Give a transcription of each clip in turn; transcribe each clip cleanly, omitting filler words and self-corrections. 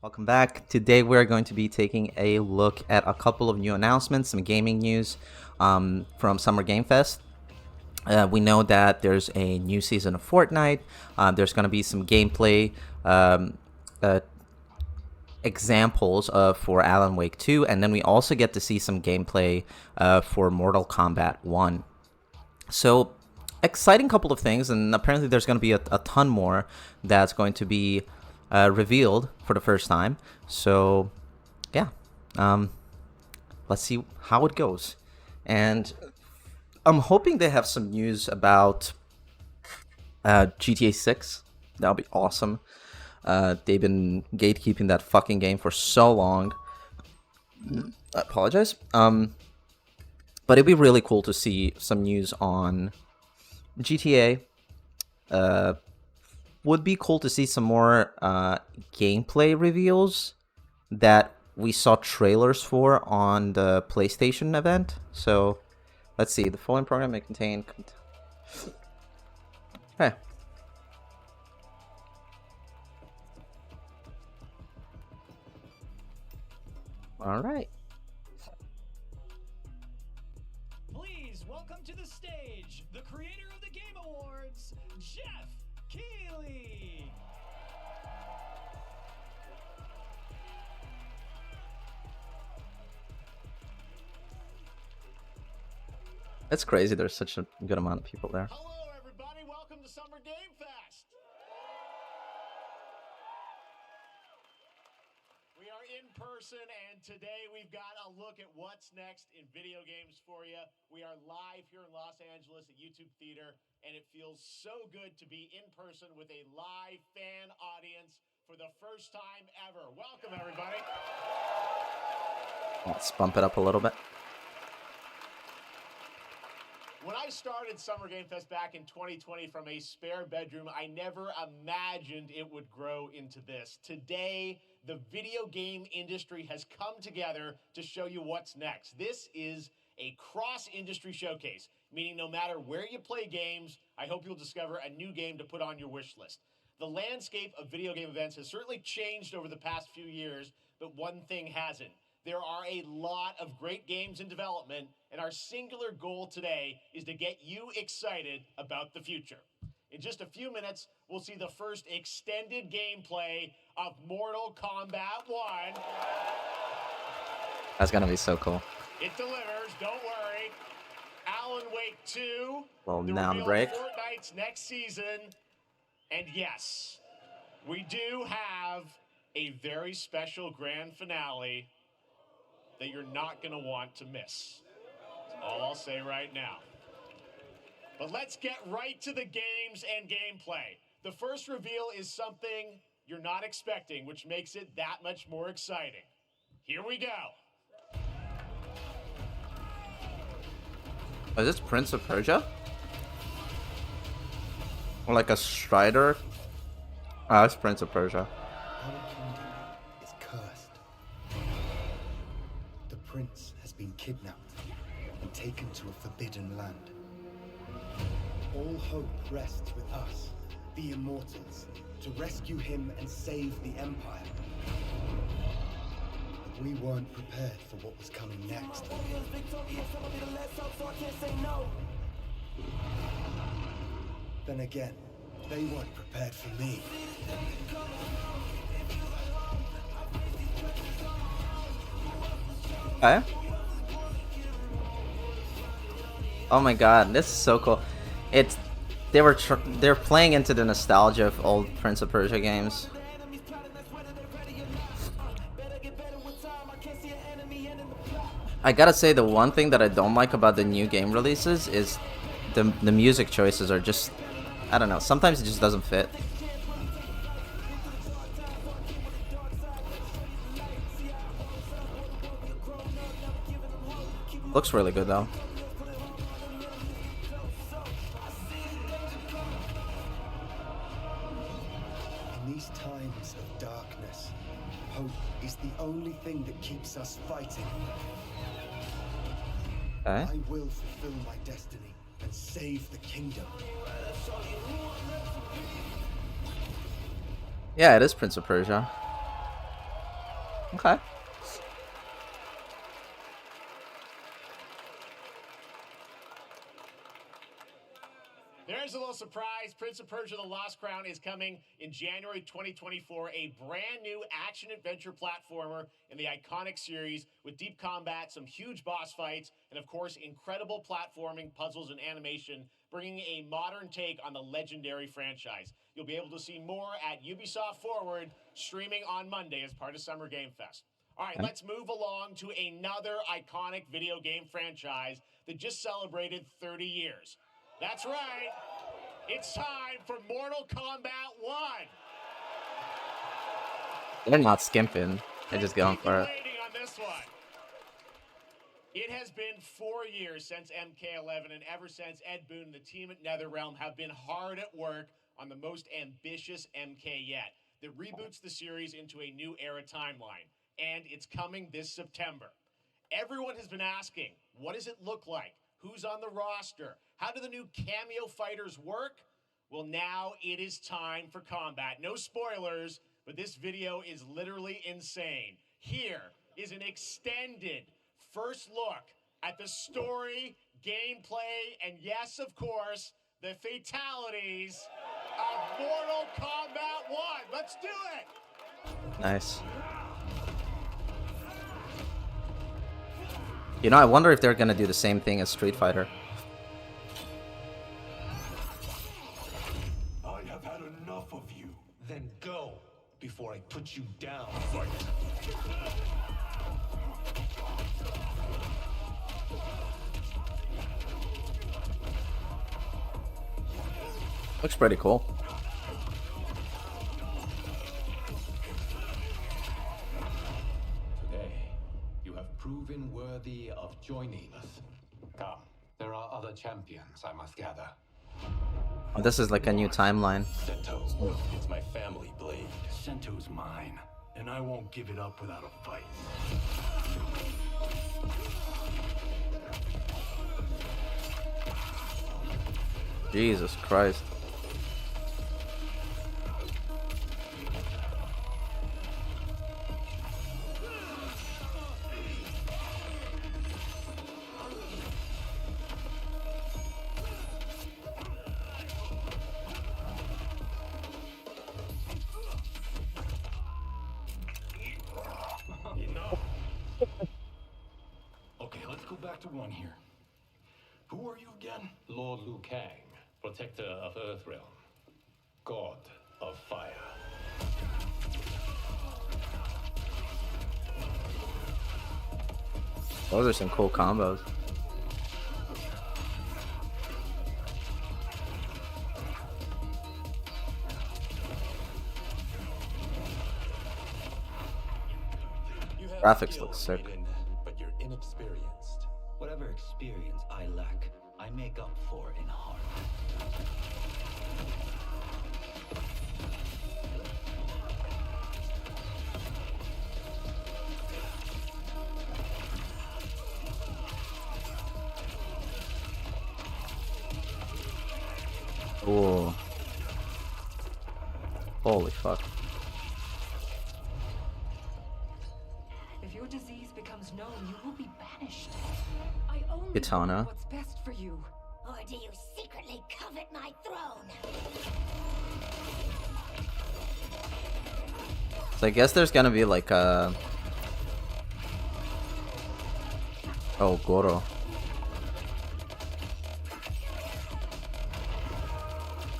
Welcome back. Today we're going to be taking a look at a couple of new announcements, some gaming news from Summer Game Fest. We know that there's a new season of Fortnite. There's going to be some gameplay examples for Alan Wake 2, and then we also get to see some gameplay for Mortal Kombat 1. So, exciting couple of things, and apparently there's going to be a ton more that's going to be revealed for the first time. So, yeah, let's see how it goes. And I'm hoping they have some news about GTA 6. That'll be awesome. They've been gatekeeping that fucking game for so long. I apologize. But it'd be really cool to see some news on GTA. Would be cool to see some more gameplay reveals that we saw trailers for on the PlayStation event. So, let's see. The following program may contain... Okay. Alright. Please welcome to the stage the creator of the Game Awards, Jeff Keighley. It's crazy there's such a good amount of people there. Hello, everybody. Welcome to Summer Game Fest. We are in person, and today we've got a look at what's next in video games for you. We are live here in Los Angeles at YouTube Theater, and it feels so good to be in person with a live fan audience for the first time ever. Welcome, everybody. Let's bump it up a little bit. When I started Summer Game Fest back in 2020 from a spare bedroom, I never imagined it would grow into this. Today, the video game industry has come together to show you what's next. This is a cross-industry showcase, meaning no matter where you play games, I hope you'll discover a new game to put on your wish list. The landscape of video game events has certainly changed over the past few years, but one thing hasn't. There are a lot of great games in development, and our singular goal today is to get you excited about the future. In just a few minutes, we'll see the first extended gameplay of Mortal Kombat 1. That's gonna be so cool. It delivers, don't worry. Alan Wake 2. Little the noun reveal of break. Fortnite's next season. And yes, we do have a very special grand finale that you're not going to want to miss. That's all I'll say right now. But let's get right to the games and gameplay. The first reveal is something you're not expecting, which makes it that much more exciting. Here we go. Is this Prince of Persia? Or like a Strider? Ah, it's Prince of Persia. Our kingdom is cursed. The prince has been kidnapped and taken to a forbidden land. All hope rests with us, the immortals, to rescue him and save the empire. But we weren't prepared for what was coming next. Then again, they weren't prepared for me. Okay. Oh my god, this is so cool. They're playing into the nostalgia of old Prince of Persia games. I gotta say, the one thing that I don't like about the new game releases is the music choices are just, I don't know, sometimes it just doesn't fit. Looks really good though. In these times of darkness, hope is the only thing that keeps us fighting. Okay. I will fulfill my destiny and save the kingdom. Yeah, it is Prince of Persia. Okay. There's a little surprise. Prince of Persia: The Lost Crown is coming in January 2024. A brand new action-adventure platformer in the iconic series with deep combat, some huge boss fights, and of course, incredible platforming, puzzles, and animation, bringing a modern take on the legendary franchise. You'll be able to see more at Ubisoft Forward, streaming on Monday as part of Summer Game Fest. All right, let's move along to another iconic video game franchise that just celebrated 30 years. That's right. It's time for Mortal Kombat 1. They're not skimping. They're just going for it. On this one. It has been 4 years since MK1, and ever since, Ed Boon and the team at NetherRealm have been hard at work on the most ambitious MK yet that reboots the series into a new era timeline, and it's coming this September. Everyone has been asking, what does it look like? Who's on the roster? How do the new cameo fighters work? Well, now it is time for combat. No spoilers, but this video is literally insane. Here is an extended first look at the story, gameplay, and yes, of course, the fatalities of Mortal Kombat 1. Let's do it! Nice. You know, I wonder if they're gonna do the same thing as Street Fighter. I have had enough of you. Then go before I put you down. Fight. Looks pretty cool. Proven worthy of joining us. Come, there are other champions I must gather. Oh, this is like a new timeline. Sento, it's my family blade. Sento's mine, and I won't give it up without a fight. Jesus Christ. Okay, let's go back to one here. Who are you again? Lord Liu Kang, protector of Earthrealm, god of fire. Those are some cool combos. Graphics look sick. But you're inexperienced. Whatever experience I lack, I make up for in heart. Ooh. Holy fuck. If your disease becomes known, you will be banished. I only Katana. want what's best for you. Or do you secretly covet my throne? So I guess there's gonna be like a... Oh, Goro.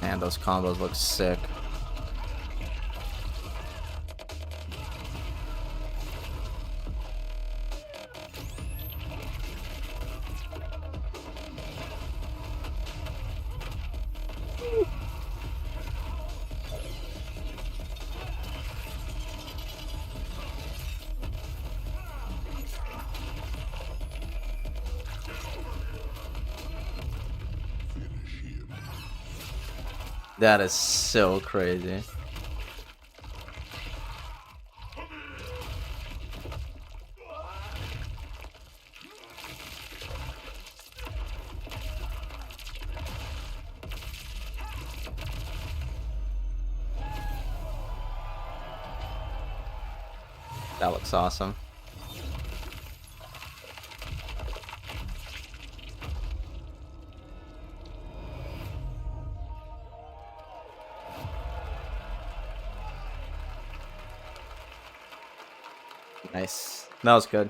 Man, those combos look sick. That is so crazy. That looks awesome. Nice. That was good.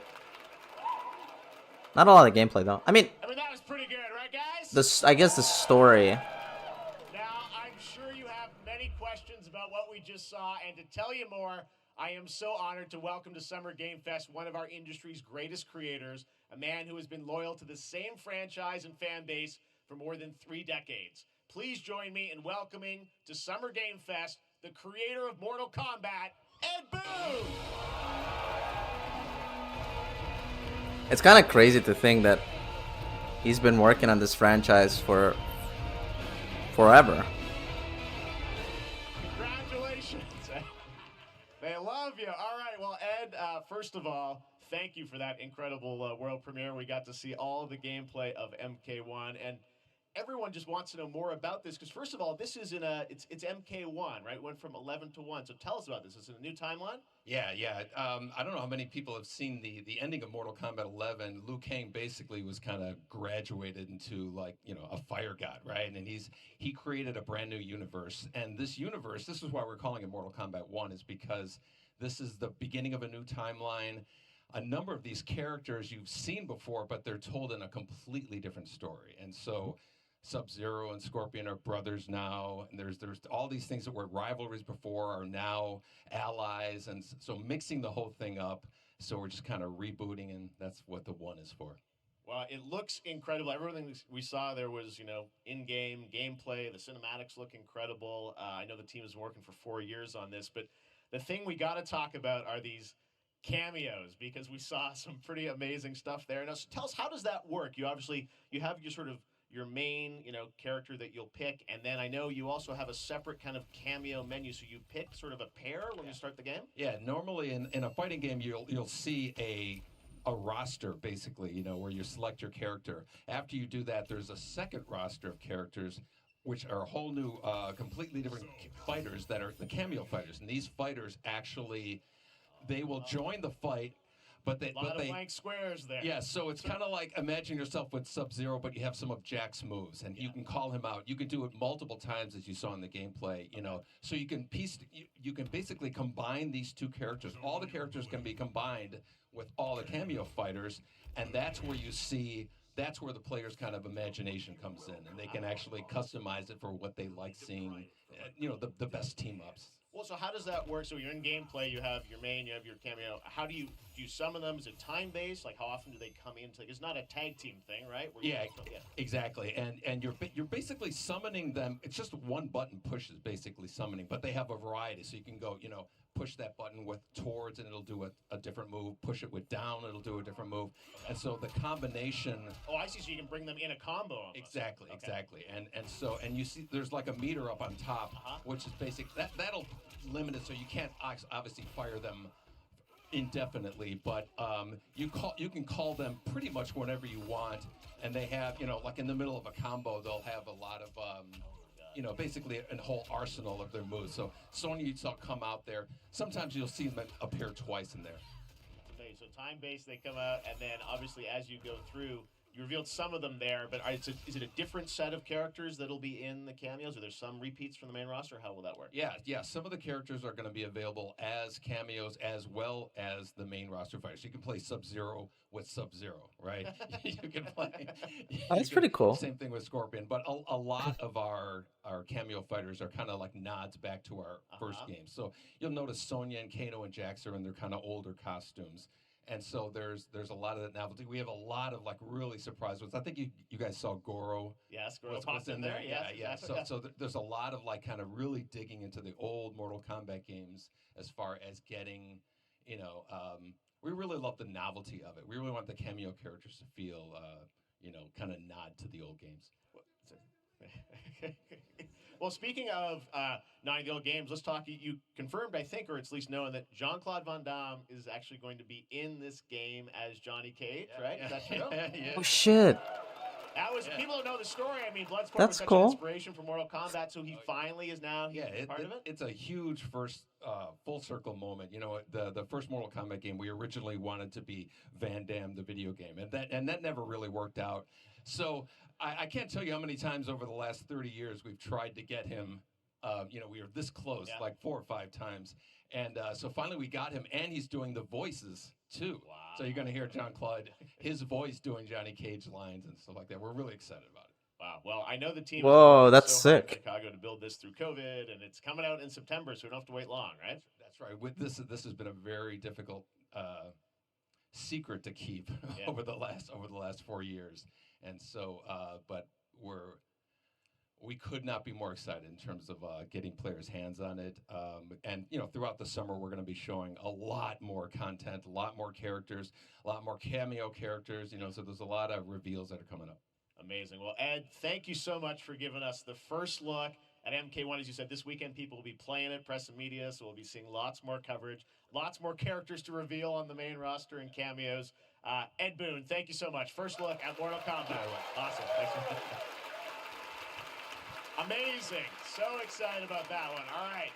Not a lot of gameplay though. I mean, that was pretty good, right, guys? I guess the story. Now, I'm sure you have many questions about what we just saw, and to tell you more, I am so honored to welcome to Summer Game Fest one of our industry's greatest creators, a man who has been loyal to the same franchise and fan base for more than 3 decades. Please join me in welcoming to Summer Game Fest the creator of Mortal Kombat, Ed Boon! It's kind of crazy to think that he's been working on this franchise for forever. Congratulations. They love you. All right. Well, Ed, first of all, thank you for that incredible world premiere. We got to see all of the gameplay of MK1, and everyone just wants to know more about this because, first of all, this is it's MK1, right? It went from 11 to 1. So tell us about this. Is it a new timeline? Yeah. I don't know how many people have seen the ending of Mortal Kombat 11. Liu Kang basically was kind of graduated into, like, you know, a fire god, right? And he created a brand new universe. And this universe, this is why we're calling it Mortal Kombat 1, is because this is the beginning of a new timeline. A number of these characters you've seen before, but they're told in a completely different story. And so Sub-Zero and Scorpion are brothers now, and there's all these things that were rivalries before are now allies, and so mixing the whole thing up. So we're just kind of rebooting, and that's what the 1 is for. Well, it looks incredible. Everything we saw there was, in-game gameplay. The cinematics look incredible. I know the team has been working for 4 years on this, but the thing we got to talk about are these cameos, because we saw some pretty amazing stuff there. Now, so tell us, how does that work? You have your main, character that you'll pick, and then I know you also have a separate kind of cameo menu, so you pick sort of a pair when you start the game? Yeah, normally in a fighting game, you'll see a roster, basically, where you select your character. After you do that, there's a second roster of characters, which are a whole new, completely different fighters that are the cameo fighters. And these fighters actually, they will join the fight, but they... A lot of blank squares there. Yeah, so it's kind of like, imagine yourself with Sub-Zero, but you have some of Jack's moves, and you can call him out. You can do it multiple times, as you saw in the gameplay, So you can you can basically combine these two characters. All the characters can be combined with all the cameo fighters, and that's where that's where the player's kind of imagination comes in, and they can actually customize it for what they like seeing, the best team-ups. Well, so how does that work? So you're in gameplay, you have your main, you have your cameo. How do you summon them? Is it time-based? Like, how often do they come in? It's not a tag team thing, right? Exactly. And you're basically summoning them. It's just one button push is basically summoning, but they have a variety. So you can go, push that button with towards, and it'll do a different move. Push it with down, it'll do a different move. And so the combination... Oh, I see. So you can bring them in a combo almost. Exactly. And you see there's like a meter up on top, which is basic. That'll limit it, so you can't obviously fire them indefinitely, but you can call them pretty much whenever you want, and they have, like in the middle of a combo, they'll have a lot of basically a whole arsenal of their moves. So Sonya, you saw come out there. Sometimes you'll see them appear twice in there. Okay, so time-based, they come out, and then obviously as you go through, you revealed some of them there, but is it a different set of characters that'll be in the cameos? Are there some repeats from the main roster? How will that work? Yeah. Some of the characters are going to be available as cameos as well as the main roster fighters. You can play Sub-Zero with Sub-Zero, right? You can play... That's pretty cool. Same thing with Scorpion. But a lot of our cameo fighters are kind of like nods back to our first game. So you'll notice Sonya and Kano and Jax are in their kind of older costumes. And so there's a lot of that novelty. We have a lot of, like, really surprise ones. I think you guys saw Goro. Yes, Goro was in there. Yes, Yeah. exactly. So there's a lot of, like, kind of really digging into the old Mortal Kombat games as far as getting, we really love the novelty of it. We really want the cameo characters to feel, kind of nod to the old games. Well, speaking of nodding the old games, let's talk. You confirmed, I think, or it's at least known, that Jean-Claude Van Damme is actually going to be in this game as Johnny Cage, right? Is that true? Yeah. Oh shit! That was people don't know the story. I mean, Bloodsport That's was such cool. an inspiration for Mortal Kombat, so he finally is now part of it. It's a huge first full circle moment. You know, the first Mortal Kombat game, we originally wanted to be Van Damme, the video game, and that never really worked out. So I can't tell you how many times over the last 30 years we've tried to get him. You know, we were this close, like 4 or 5 times, and so finally we got him, and he's doing the voices too. Wow. So you're going to hear John Claude, his voice doing Johnny Cage lines and stuff like that. We're really excited about it. Wow. Well, I know the team. Whoa, is that's so hard in sick. Chicago to build this through COVID, and it's coming out in September, so we don't have to wait long, right? That's right. With this has been a very difficult secret to keep over the last 4 years, and so but we could not be more excited in terms of getting players' hands on it. And you know, throughout the summer, we're going to be showing a lot more content, a lot more characters, a lot more cameo characters. You know, so there's a lot of reveals that are coming up. Amazing. Well, Ed, thank you so much for giving us the first look at MK1. As you said, this weekend people will be playing it, press and media, so we'll be seeing lots more coverage, lots more characters to reveal on the main roster and cameos. Ed Boon, thank you so much. First look at Mortal Kombat. Awesome. Thanks. Amazing. So excited about that one. All right.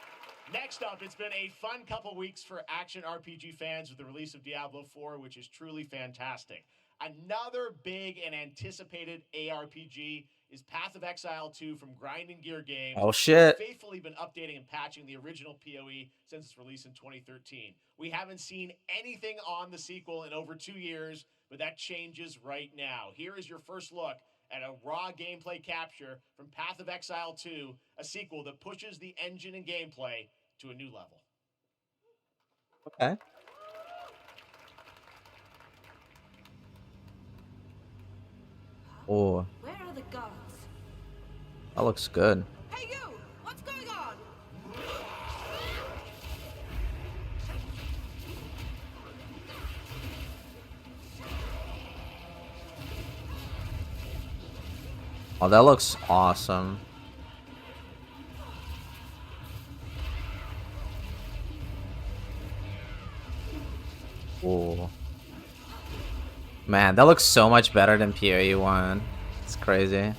Next up, it's been a fun couple weeks for action RPG fans with the release of Diablo 4, which is truly fantastic. Another big and anticipated ARPG is Path of Exile 2 from Grinding Gear Games. Oh, shit. They've faithfully been updating and patching the original PoE since its release in 2013. We haven't seen anything on the sequel in over 2 years, but that changes right now. Here is your first look at a raw gameplay capture from Path of Exile 2, a sequel that pushes the engine and gameplay to a new level. Okay. Oh, Where are the guards? that looks good. Hey you! What's going on? Oh, that looks awesome. Oh. Man, that looks so much better than PoE 1. It's crazy.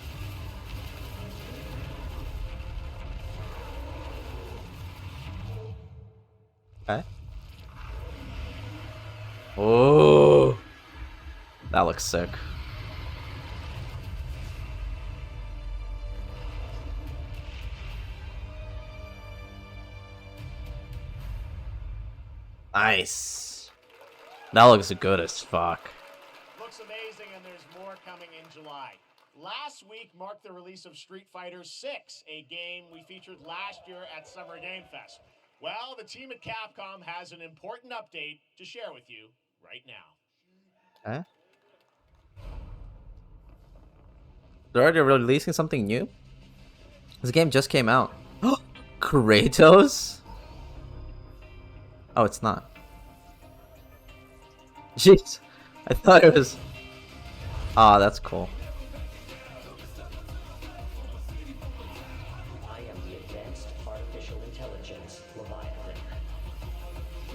Okay. Oh. That looks sick. Nice. That looks good as fuck. Looks amazing, and there's more coming in July. Last week marked the release of Street Fighter 6, a game we featured last year at Summer Game Fest. Well, the team at Capcom has an important update to share with you right now. Okay. They're already releasing something new? This game just came out. Kratos? Oh, it's not. Jeez. I thought it was... Ah, that's cool. I am the advanced artificial intelligence Leviathan.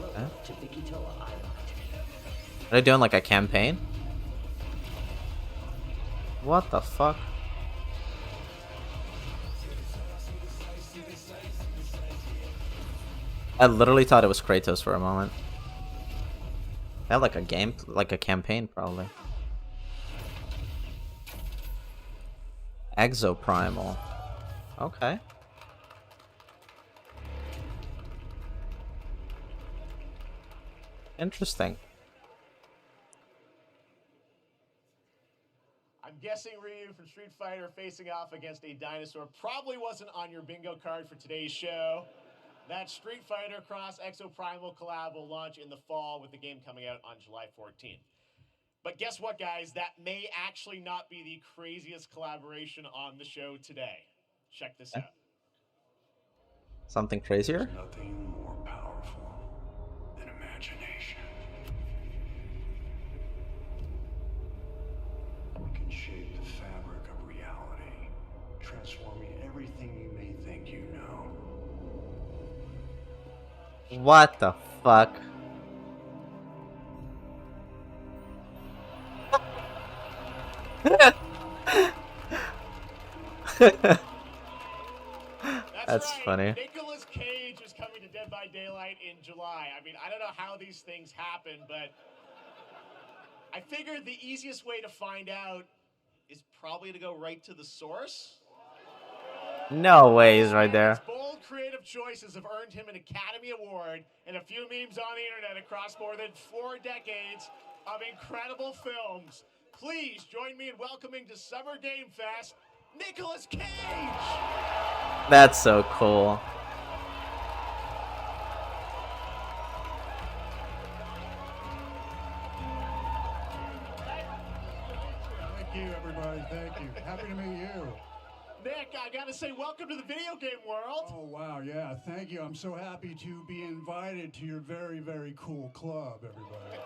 Welcome to Bikitoa Island. Are they doing like a campaign? What the fuck? I literally thought it was Kratos for a moment. I had like a game, like a campaign probably. Exoprimal. Okay. Interesting. I'm guessing Ryu from Street Fighter facing off against a dinosaur probably wasn't on your bingo card for today's show. That Street Fighter Cross Exoprimal collab will launch in the fall with the game coming out on July 14th. But guess what, guys? That may actually not be the craziest collaboration on the show today. Check this out. Something crazier? Nothing more powerful than imagination. We can shape the fabric of reality, transforming everything you may think you know. What the fuck? That's right. funny. Nicolas Cage is coming to Dead by Daylight in July. I mean, I don't know how these things happen, but I figured the easiest way to find out is probably to go right to the source. No way he's right His there. bold creative choices have earned him an Academy Award and a few memes on the internet across more than 4 decades of incredible films. Please join me in welcoming to Summer Game Fest, Nicolas Cage! That's so cool. Thank you, everybody. Thank you. Happy to meet you. Nick, I gotta say, welcome to the video game world. Oh, wow. Yeah, thank you. I'm so happy to be invited to your very, very cool club, everybody.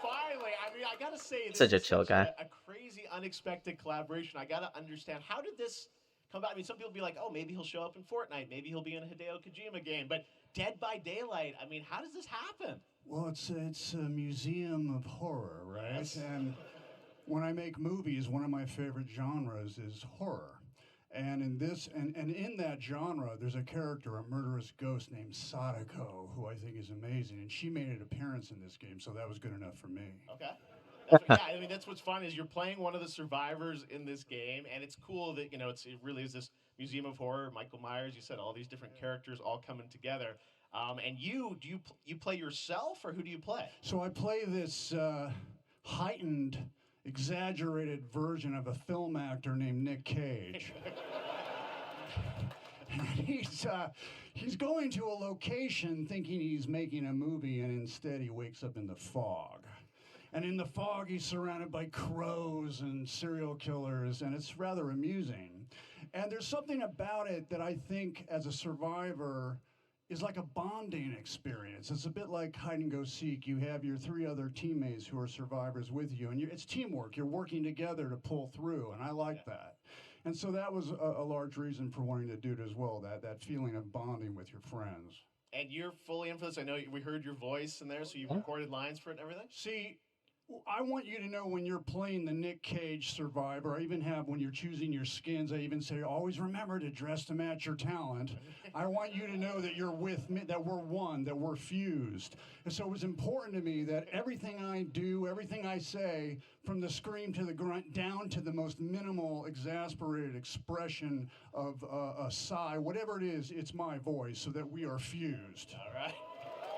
Finally, I mean, I gotta say, this Such a is chill guy. a crazy, unexpected collaboration. I gotta understand, how did this come about? I mean, some people be like, oh, maybe he'll show up in Fortnite, maybe he'll be in a Hideo Kojima game, but Dead by Daylight, I mean, how does this happen? Well, it's a museum of horror, right? Yes. And when I make movies, one of my favorite genres is horror. And in this, and in that genre, there's a character, a murderous ghost named Sadako, who I think is amazing. And she made an appearance in this game, so that was good enough for me. Okay. Yeah, I mean, that's what's fun is you're playing one of the survivors in this game, and it's cool that, you know, it really is this museum of horror. Michael Myers, you said all these different characters all coming together. And you play yourself, or who do you play? So I play this heightened, exaggerated version of a film actor named Nick Cage. He's going to a location thinking he's making a movie, and instead he wakes up in the fog. And in the fog, he's surrounded by crows and serial killers, and it's rather amusing. And there's something about it that I think, as a survivor, is like a bonding experience. It's a bit like hide and go seek. You have your 3 other teammates who are survivors with you, and it's teamwork. You're working together to pull through, and I like that. And so that was a large reason for wanting to do it as well, that feeling of bonding with your friends. And you're fully in for this. I know we heard your voice in there, so you recorded lines for it and everything? See, I want you to know when you're playing the Nick Cage survivor, I even have when you're choosing your skins, I even say, always remember to dress to match your talent. I want you to know that you're with me, that we're one, that we're fused. And so it was important to me that everything I do, everything I say, from the scream to the grunt, down to the most minimal, exasperated expression of a sigh, whatever it is, it's my voice, so that we are fused. All right.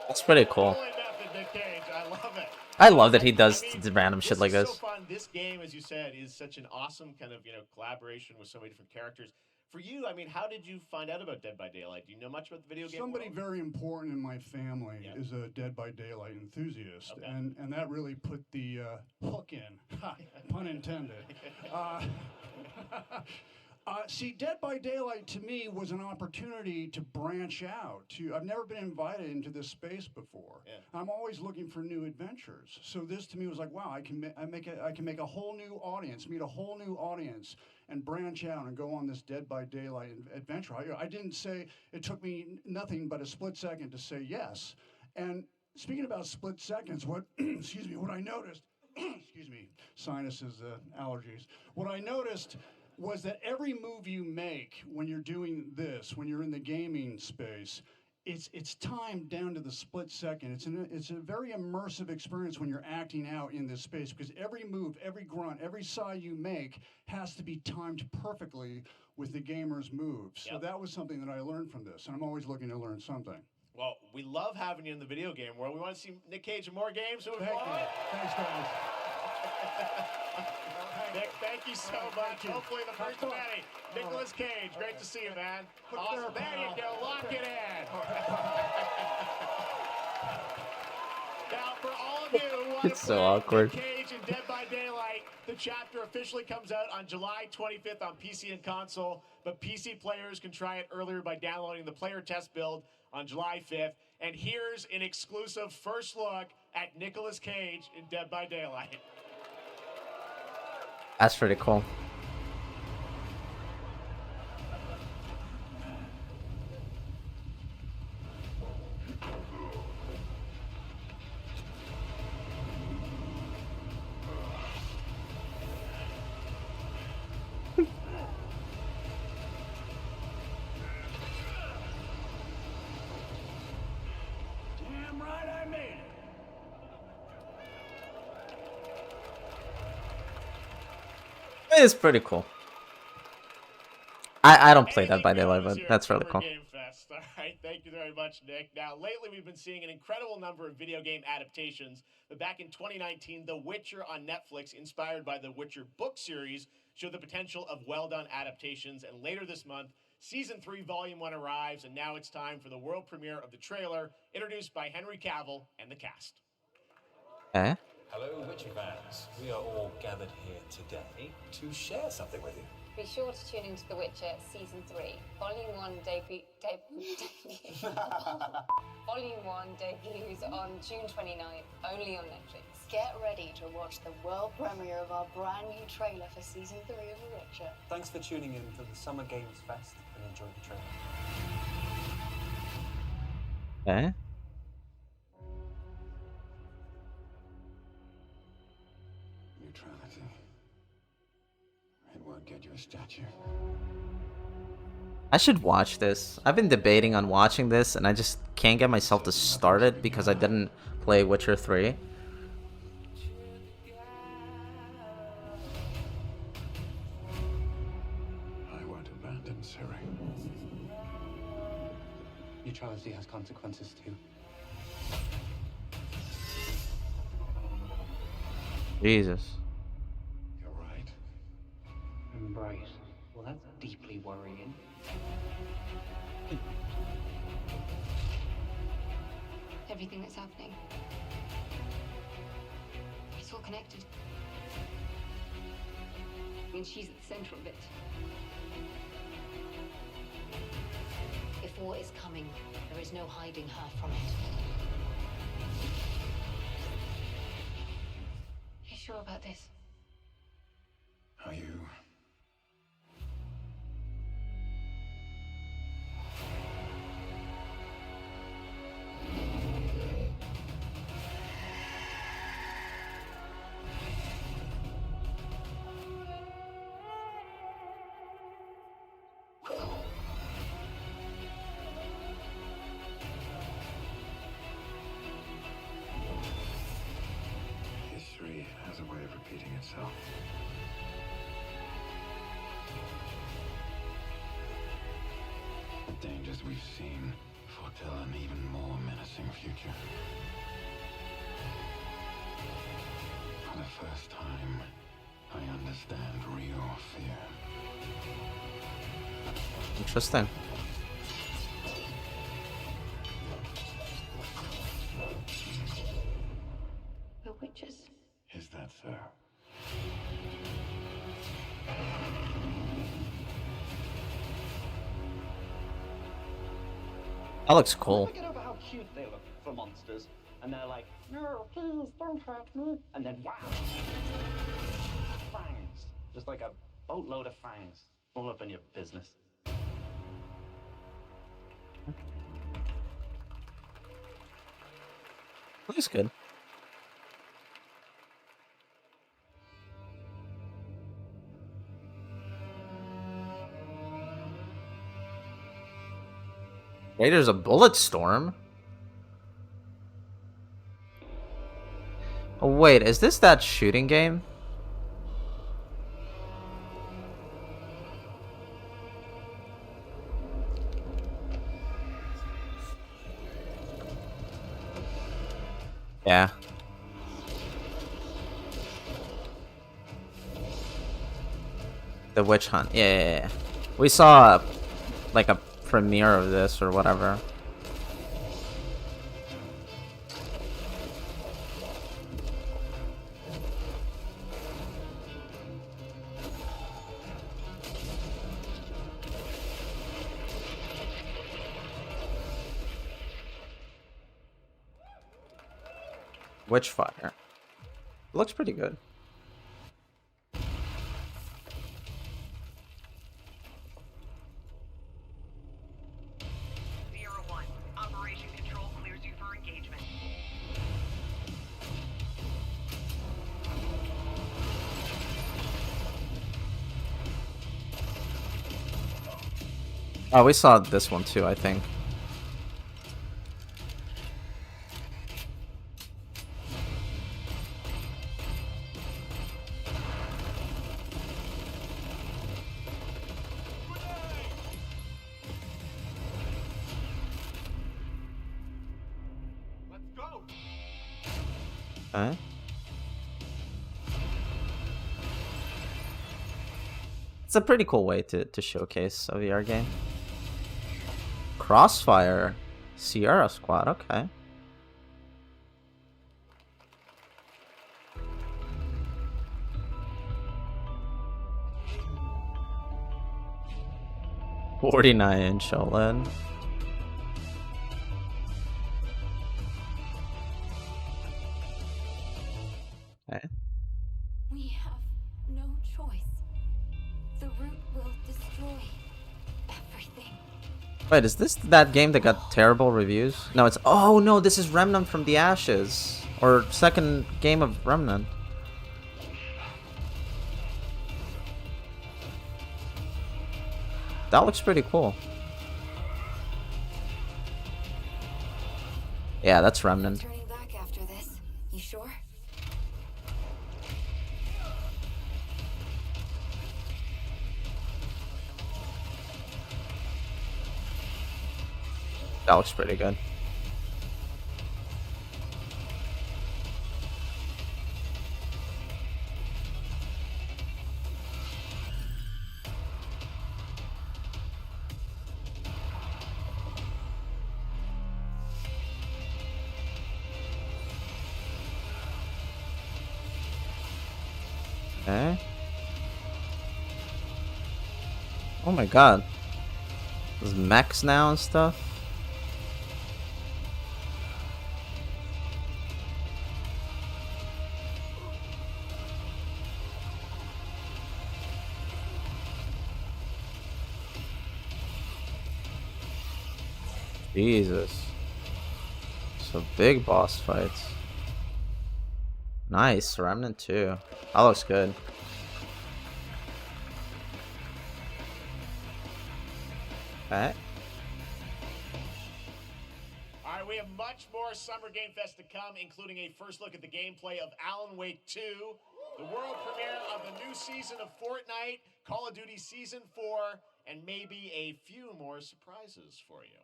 That's pretty cool. Fully method, Nick Cage. I love it. I love that he does I mean, random shit like is this. so fun. This game, as you said, is such an awesome kind of, collaboration with so many different characters. For you, I mean, how did you find out about Dead by Daylight? Do you know much about the video game Somebody world? very important in my family is a Dead by Daylight enthusiast, Okay. and that really put the hook in, ha, pun intended. See, Dead by Daylight to me was an opportunity to branch out. I've never been invited into this space before. Yeah. I'm always looking for new adventures. So this to me was like, wow, I can make a whole new audience, meet a whole new audience, and branch out and go on this Dead by Daylight adventure. I didn't say, it took me nothing but a split second to say yes. And speaking about split seconds, what excuse me, what I noticed, excuse me, sinuses, allergies. What I noticed was that every move you make when you're doing this, when you're in the gaming space, it's timed down to the split second. It's a very immersive experience when you're acting out in this space, because every move, every grunt, every sigh you make has to be timed perfectly with the gamer's moves. So that was something that I learned from this, and I'm always looking to learn something. Well, we love having you in the video game world. We want to see Nick Cage in more games. Thank you. Thanks, guys. Nick, thank you so much. Hopefully the first of many. Nicolas Cage, great to see you, man. Awesome. There you go. Lock it in. Now, for all of you who want It's to so play awkward. Nick Cage and Dead by Daylight, the chapter officially comes out on July 25th on PC and console, but PC players can try it earlier by downloading the player test build on July 5th. And here's an exclusive first look at Nicolas Cage in Dead by Daylight. That's pretty cool. is pretty cool. I don't play Dead by Anything Daylight, goes but here that's at really Summer cool. Game Fest. All right, thank you very much, Nick. Now, lately we've been seeing an incredible number of video game adaptations. But back in 2019, The Witcher on Netflix, inspired by the Witcher book series, showed the potential of well-done adaptations. And later this month, Season 3, Volume 1 arrives, and now it's time for the world premiere of the trailer, introduced by Henry Cavill and the cast. Okay. Hello, Witcher fans. We are all gathered here today to share something with you. Be sure to tune into The Witcher Season 3. Volume 1 Volume 1 debuts on June 29th, only on Netflix. Get ready to watch the world premiere of our brand new trailer for Season 3 of The Witcher. Thanks for tuning in to the Summer Games Fest and enjoy the trailer. Okay. Neutrality. It won't get you a statue. I should watch this. I've been debating on watching this, and I just can't get myself to start it because I didn't play Witcher 3. I won't abandon Ciri. Neutrality has consequences too. Jesus. You're right. Embrace. Well, that's deeply worrying. Everything that's happening. It's all connected. And she's at the center of it. If war is coming, there is no hiding her from it. You sure about this? Are you? History has a way of repeating itself. The dangers we've seen foretell an even more menacing future. For the first time, I understand real fear. Interesting. The witches. Is that so? That looks cool. Never get over how cute they look for monsters. And they're like, no, please don't hurt me. And then wow. Fangs. Just like a boatload of fangs. All up in your business. Looks good. Wait, there's a bullet storm? Oh wait, is this that shooting game? Yeah. The witch hunt. Yeah. We saw like a premiere of this or whatever. Witchfire. Looks pretty good. Operation Control clears you for engagement. Oh, we saw this one too, I think. Okay. It's a pretty cool way to showcase a VR game. Crossfire. Sierra Squad, okay. $49 OLED. Okay. We have no choice. The root will destroy everything. Wait, is this that game that got terrible reviews? No, it's... Oh, no, this is Remnant from the Ashes. Or second game of Remnant. That looks pretty cool. Yeah, that's Remnant. Turning back after this. You sure? That looks pretty good. Okay. Oh my god. There's mechs now and stuff. Jesus. So big boss fights. Nice. Remnant 2. That looks good. Okay. All right, we have much more Summer Game Fest to come, including a first look at the gameplay of Alan Wake 2, the world premiere of the new season of Fortnite, Call of Duty Season 4, and maybe a few more surprises for you.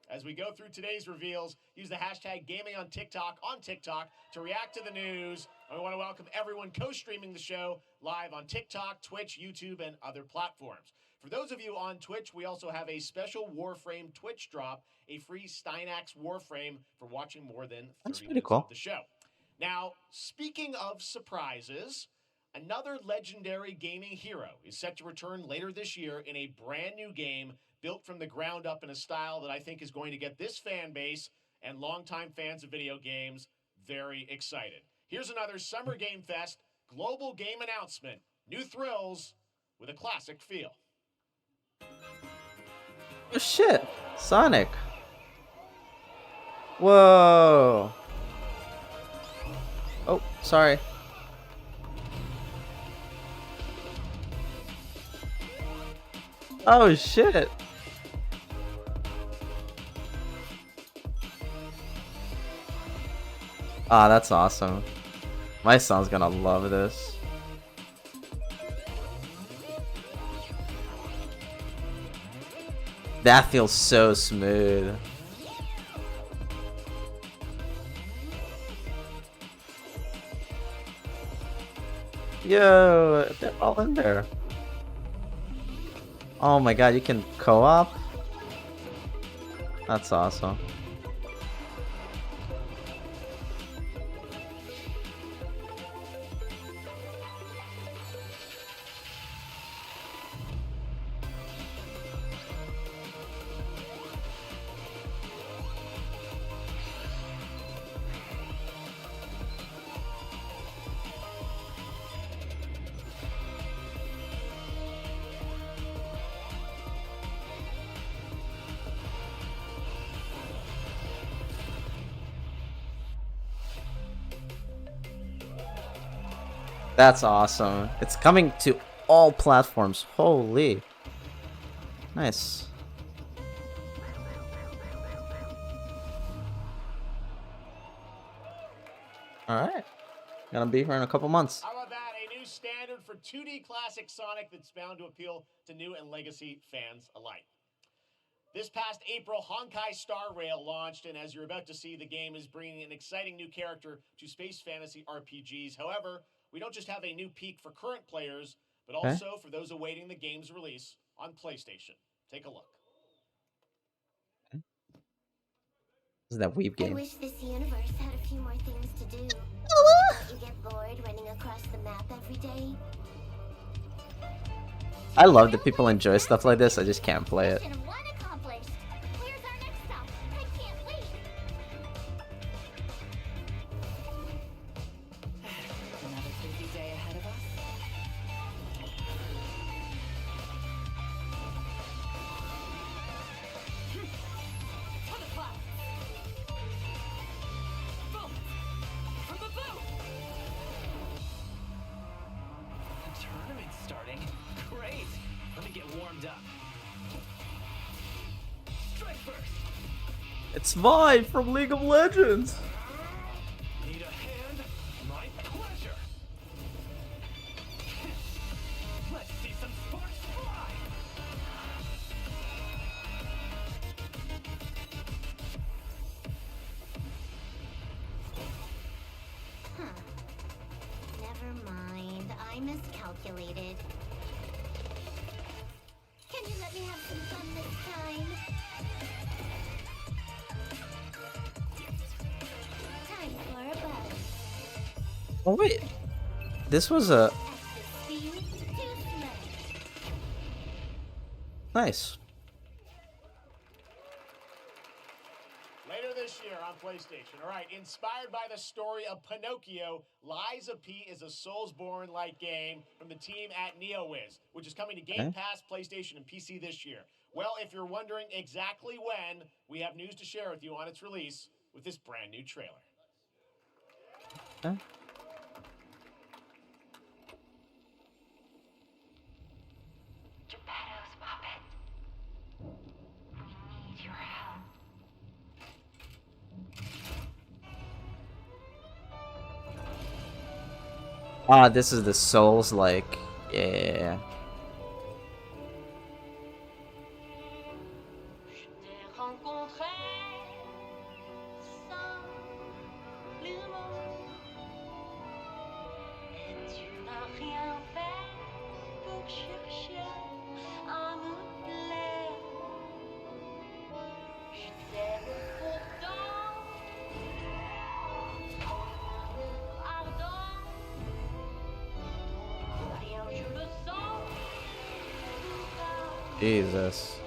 As we go through today's reveals, use the hashtag gaming on TikTok to react to the news. And we want to welcome everyone co-streaming the show live on TikTok, Twitch, YouTube, and other platforms. For those of you on Twitch, we also have a special Warframe Twitch drop, a free Steinax Warframe for watching more than 30 minutes cool. of the show. Now, speaking of surprises, another legendary gaming hero is set to return later this year in a brand new game built from the ground up in a style that I think is going to get this fan base and longtime fans of video games very excited. Here's another Summer Game Fest global game announcement. New thrills with a classic feel. Oh shit! Sonic! Whoa! Oh, sorry. Oh shit! Ah, that's awesome. My son's gonna love this. That feels so smooth. Yo, they're all in there. Oh my god, you can co-op? That's awesome. That's awesome. It's coming to all platforms. Holy. Nice. Alright. Gonna be here in a couple months. How about that? A new standard for 2D classic Sonic that's bound to appeal to new and legacy fans alike. This past April, Honkai Star Rail launched, and as you're about to see, the game is bringing an exciting new character to space fantasy RPGs. However, we don't just have a new peak for current players, but also for those awaiting the game's release on PlayStation. Take a look. This is that weeb I game. wish this universe had a few more things to do. Don't you get bored running across the map every day? I love that people enjoy stuff like this. I just can't play it. Mission 1 accomplished. Where's our next stop? I can't wait. Another busy day ahead of us. To the clouds. Boom. From the boom. The tournament's starting. Great. Let me get warmed up. Strike first. It's Vi from League of Legends. Need a hand? My pleasure. Let's see some sparks fly. Never mind. I miscalculated. Can you let me have some fun this time? Time for a battle. Oh wait, this was a Speed to slay. nice. Later this year on PlayStation. All right, inspired by the story of Pinocchio, Lies of P is a Soulsborne-like game from the team at NeoWiz, which is coming to Game Pass, PlayStation, and PC this year. Well, if you're wondering exactly when, we have news to share with you on its release with this brand new trailer. Huh? Geppetto's puppet. We need your help. Ah, this is the Souls like, yeah. Jesus.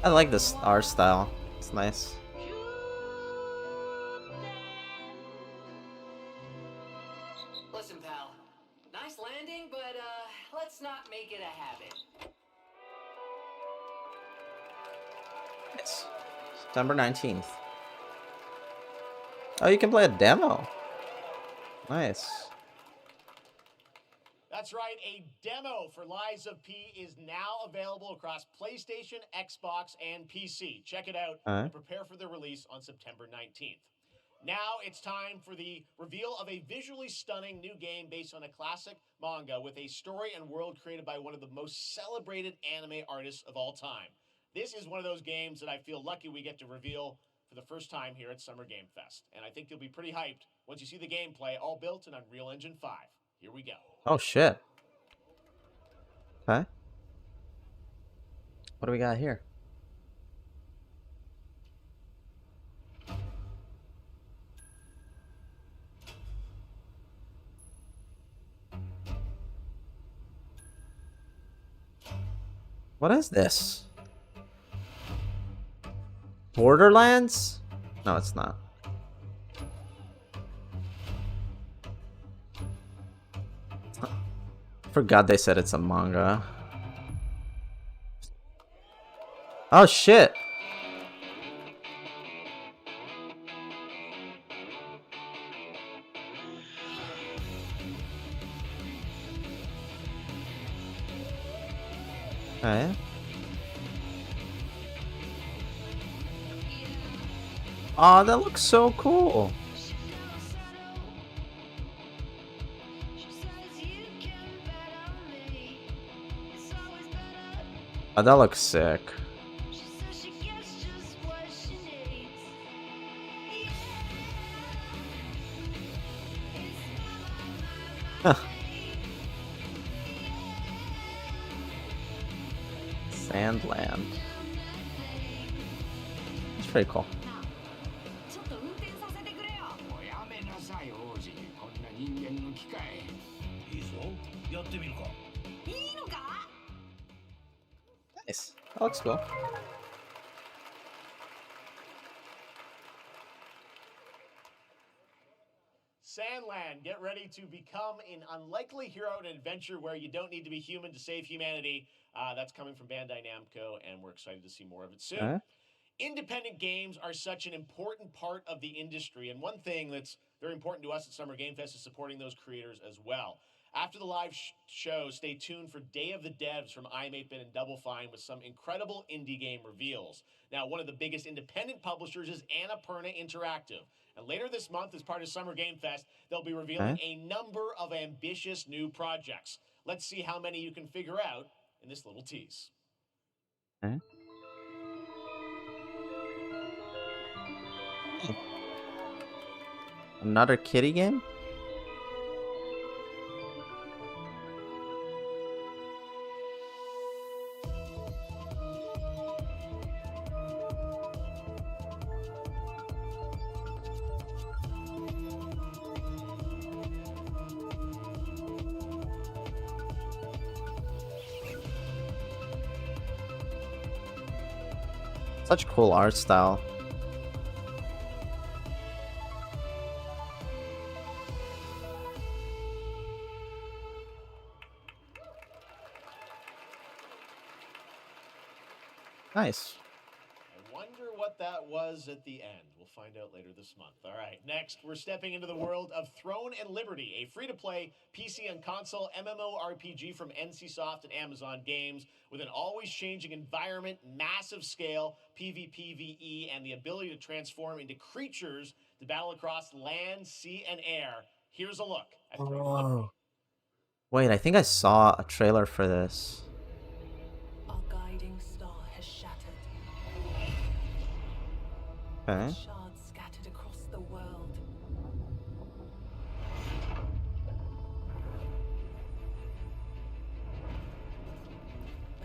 I like this art style. It's nice. Listen, pal. Nice landing, but let's not make it a habit. Yes. September 19th. Oh, you can play a demo. Nice. That's right, a demo for Lies of P is now available across PlayStation, Xbox, and PC. Check it out and prepare for the release on September 19th. Now it's time for the reveal of a visually stunning new game based on a classic manga with a story and world created by one of the most celebrated anime artists of all time. This is one of those games that I feel lucky we get to reveal for the first time here at Summer Game Fest. And I think you'll be pretty hyped once you see the gameplay, all built in Unreal Engine 5. Here we go. Oh shit. Okay. What do we got here? What is this? Borderlands? No, it's not. Forgot they said it's a manga. Oh shit! Okay. Oh, that looks so cool. Oh, that looks sick. Huh. Sandland. It's pretty cool. Nice. That looks cool. Sandland, get ready to become an unlikely hero in an adventure where you don't need to be human to save humanity. That's coming from Bandai Namco, and we're excited to see more of it soon. Independent games are such an important part of the industry, and one thing that's very important to us at Summer Game Fest is supporting those creators as well. After the live show, stay tuned for Day of the Devs from I'm 8-Bit and Double Fine with some incredible indie game reveals. Now, one of the biggest independent publishers is Annapurna Interactive. And later this month, as part of Summer Game Fest, they'll be revealing a number of ambitious new projects. Let's see how many you can figure out in this little tease. Another kitty game? Such cool art style. Nice. I wonder what that was at the end. We'll find out later this month. All right, next, we're stepping into the world of Throne and Liberty, a free-to-play PC and console MMORPG from NCSoft and Amazon Games with an always-changing environment, massive scale, PvPvE, and the ability to transform into creatures to battle across land, sea, and air. Here's a look at Throne and Liberty. Wait, I think I saw a trailer for this. Our guiding star has shattered. Okay. Shards scattered across the world.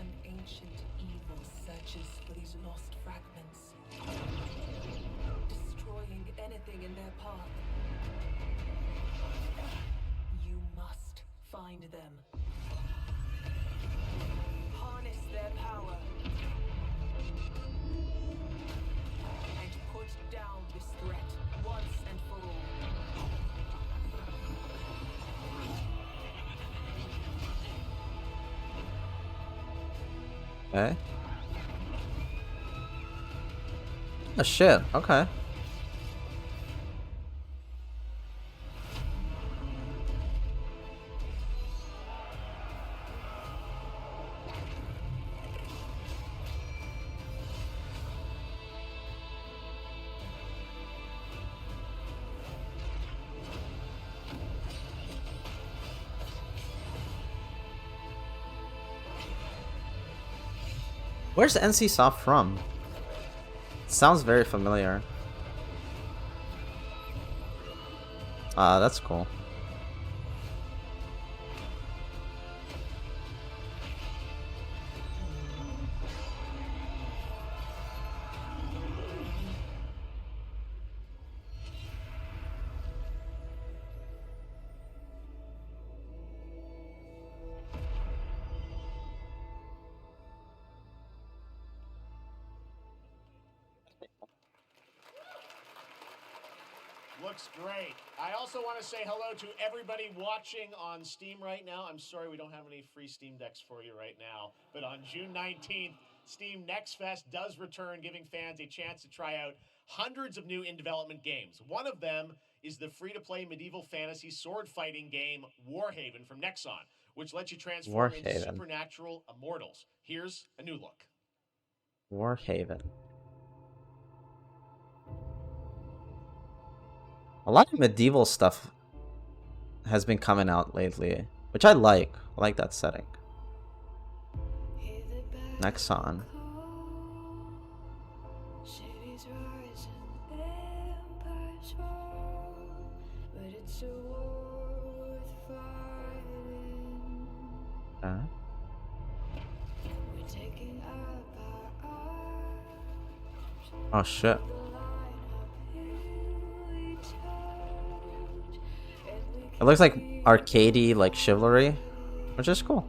An ancient evil searches for these lost fragments, destroying anything in their path. You must find them. Harness their power. And put down this threat once and for all. Okay. Oh shit, okay. Where's NCSoft from? Sounds very familiar. That's cool. Looks great. I also want to say hello to everybody watching on Steam right now. I'm sorry we don't have any free Steam decks for you right now, but on June 19th, Steam Next Fest does return, giving fans a chance to try out hundreds of new in-development games. One of them is the free-to-play medieval fantasy sword fighting game Warhaven from Nexon, which lets you transform into Warhaven. supernatural immortals. Here's a new look. Warhaven. A lot of medieval stuff has been coming out lately, which I like. I like that setting. Nexon. Oh shit. It looks like arcadey, like chivalry, which is cool.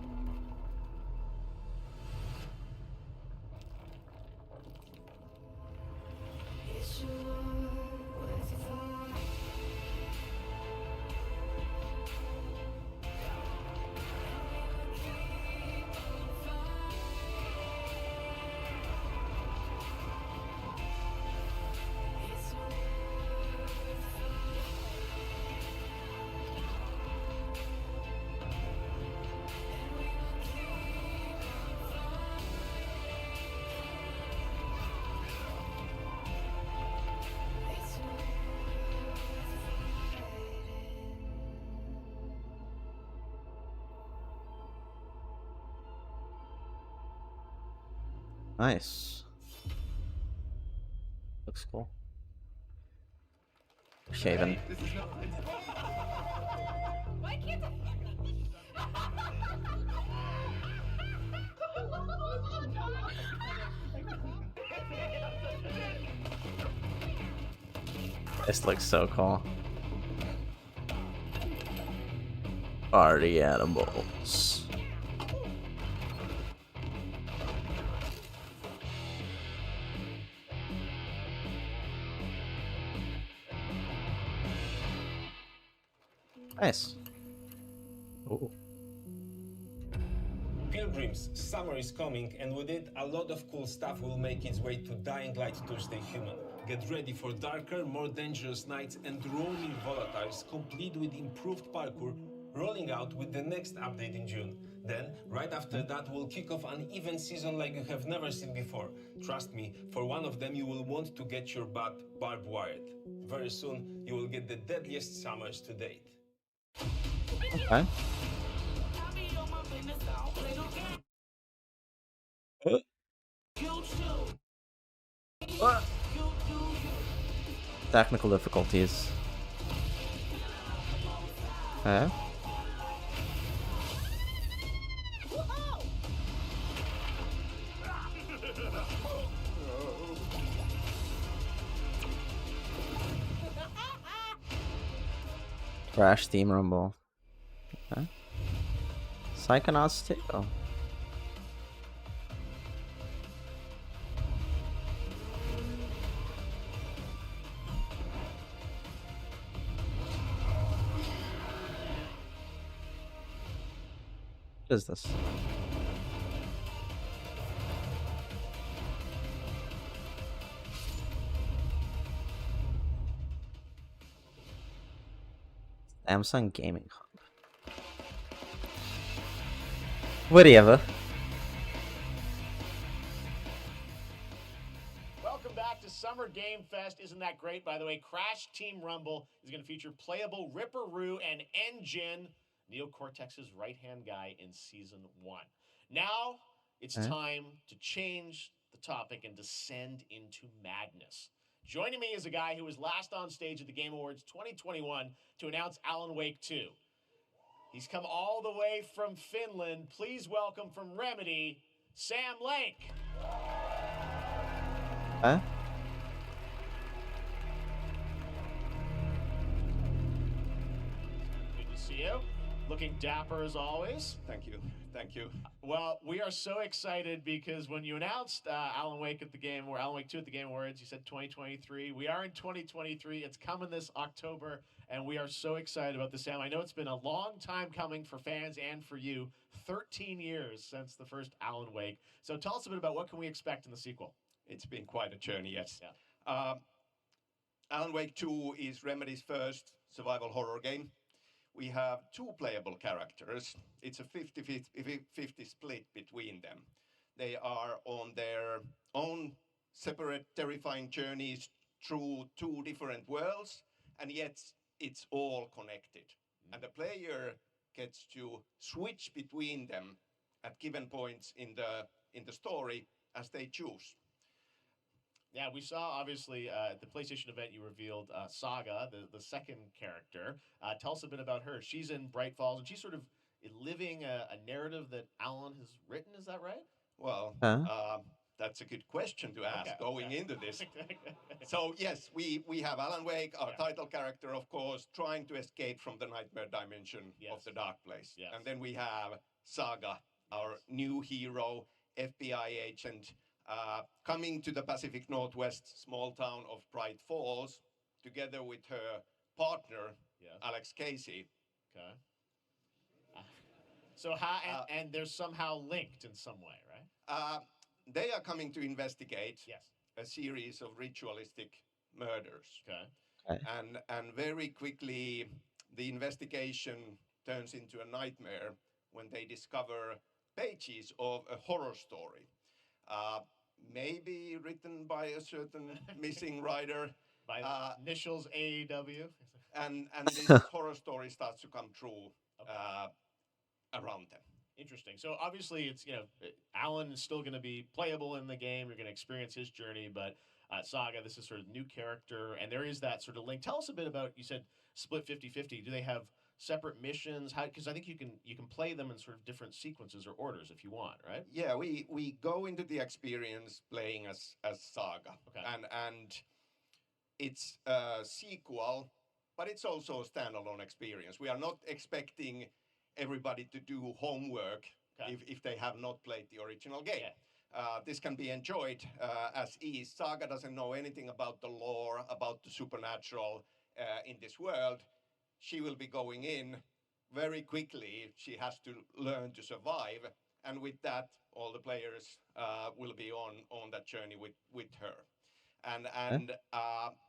Nice. Looks cool. Shaven. Why can't This looks so cool. Party animals. Nice. Ooh. Pilgrims, summer is coming, and with it, a lot of cool stuff will make its way to Dying Light to stay human. Get ready for darker, more dangerous nights and roaming volatiles, complete with improved parkour, rolling out with the next update in June. Then, right after that, we'll kick off an event season like you have never seen before. Trust me, for one of them, you will want to get your butt barbed wired. Very soon, you will get the deadliest summers to date. Okay. Technical difficulties. Okay. Crash Team Rumble. Okay. Psychonauts 2. What is this? Samsung Gaming Hub. Whatever. Welcome back to Summer Game Fest. Isn't that great, by the way? Crash Team Rumble is going to feature playable Ripperoo and Engine, Neo Cortex's right-hand guy in Season 1. Now, it's time to change the topic and descend into madness. Joining me is a guy who was last on stage at the Game Awards 2021 to announce Alan Wake 2. He's come all the way from Finland. Please welcome from Remedy, Sam Lake. Huh? Good to see you. Looking dapper as always. Thank you. Thank you. Well, we are so excited because when you announced Alan Wake at the Game, or Alan Wake 2 at the Game Awards, you said 2023. We are in 2023. It's coming this October, and we are so excited about this, Sam. I know it's been a long time coming for fans and for you. 13 years since the first Alan Wake. So tell us a bit about what can we expect in the sequel. It's been quite a journey, yes. Yeah. Alan Wake 2 is Remedy's first survival horror game. We have 2 playable characters. It's a 50-50 split between them. They are on their own separate terrifying journeys through 2 different worlds, and yet it's all connected. And the player gets to switch between them at given points in the story as they choose. Yeah, we saw obviously at the PlayStation event you revealed Saga, the second character. Tell us a bit about her. She's in Bright Falls, and she's sort of living a narrative that Alan has written. Is that right? Well, that's a good question to ask going into this. So yes, we have Alan Wake, our title character, of course, trying to escape from the nightmare dimension of the dark place. And then we have Saga, our new hero, FBI agent, coming to the Pacific Northwest small town of Bright Falls, together with her partner, Alex Casey. Okay. So how and they're somehow linked in some way, right? They are coming to investigate Yes. a series of ritualistic murders. Okay. And very quickly, the investigation turns into a nightmare when they discover pages of a horror story. Maybe written by a certain missing writer. By initials AEW. And this horror story starts to come true around them. Interesting. So obviously it's, Alan is still going to be playable in the game. You're going to experience his journey, but Saga, this is sort of new character, and there is that sort of link. Tell us a bit about, you said split 50-50. Do they have separate missions? Because I think you can play them in sort of different sequences or orders if you want, right? Yeah, we go into the experience playing as Saga. Okay. And it's a sequel, but it's also a standalone experience. We are not expecting everybody to do homework if they have not played the original game. This can be enjoyed as is. Saga doesn't know anything about the lore, about the supernatural in this world. She will be going in very quickly. She has to learn to survive. And with that, all the players will be on that journey with her. And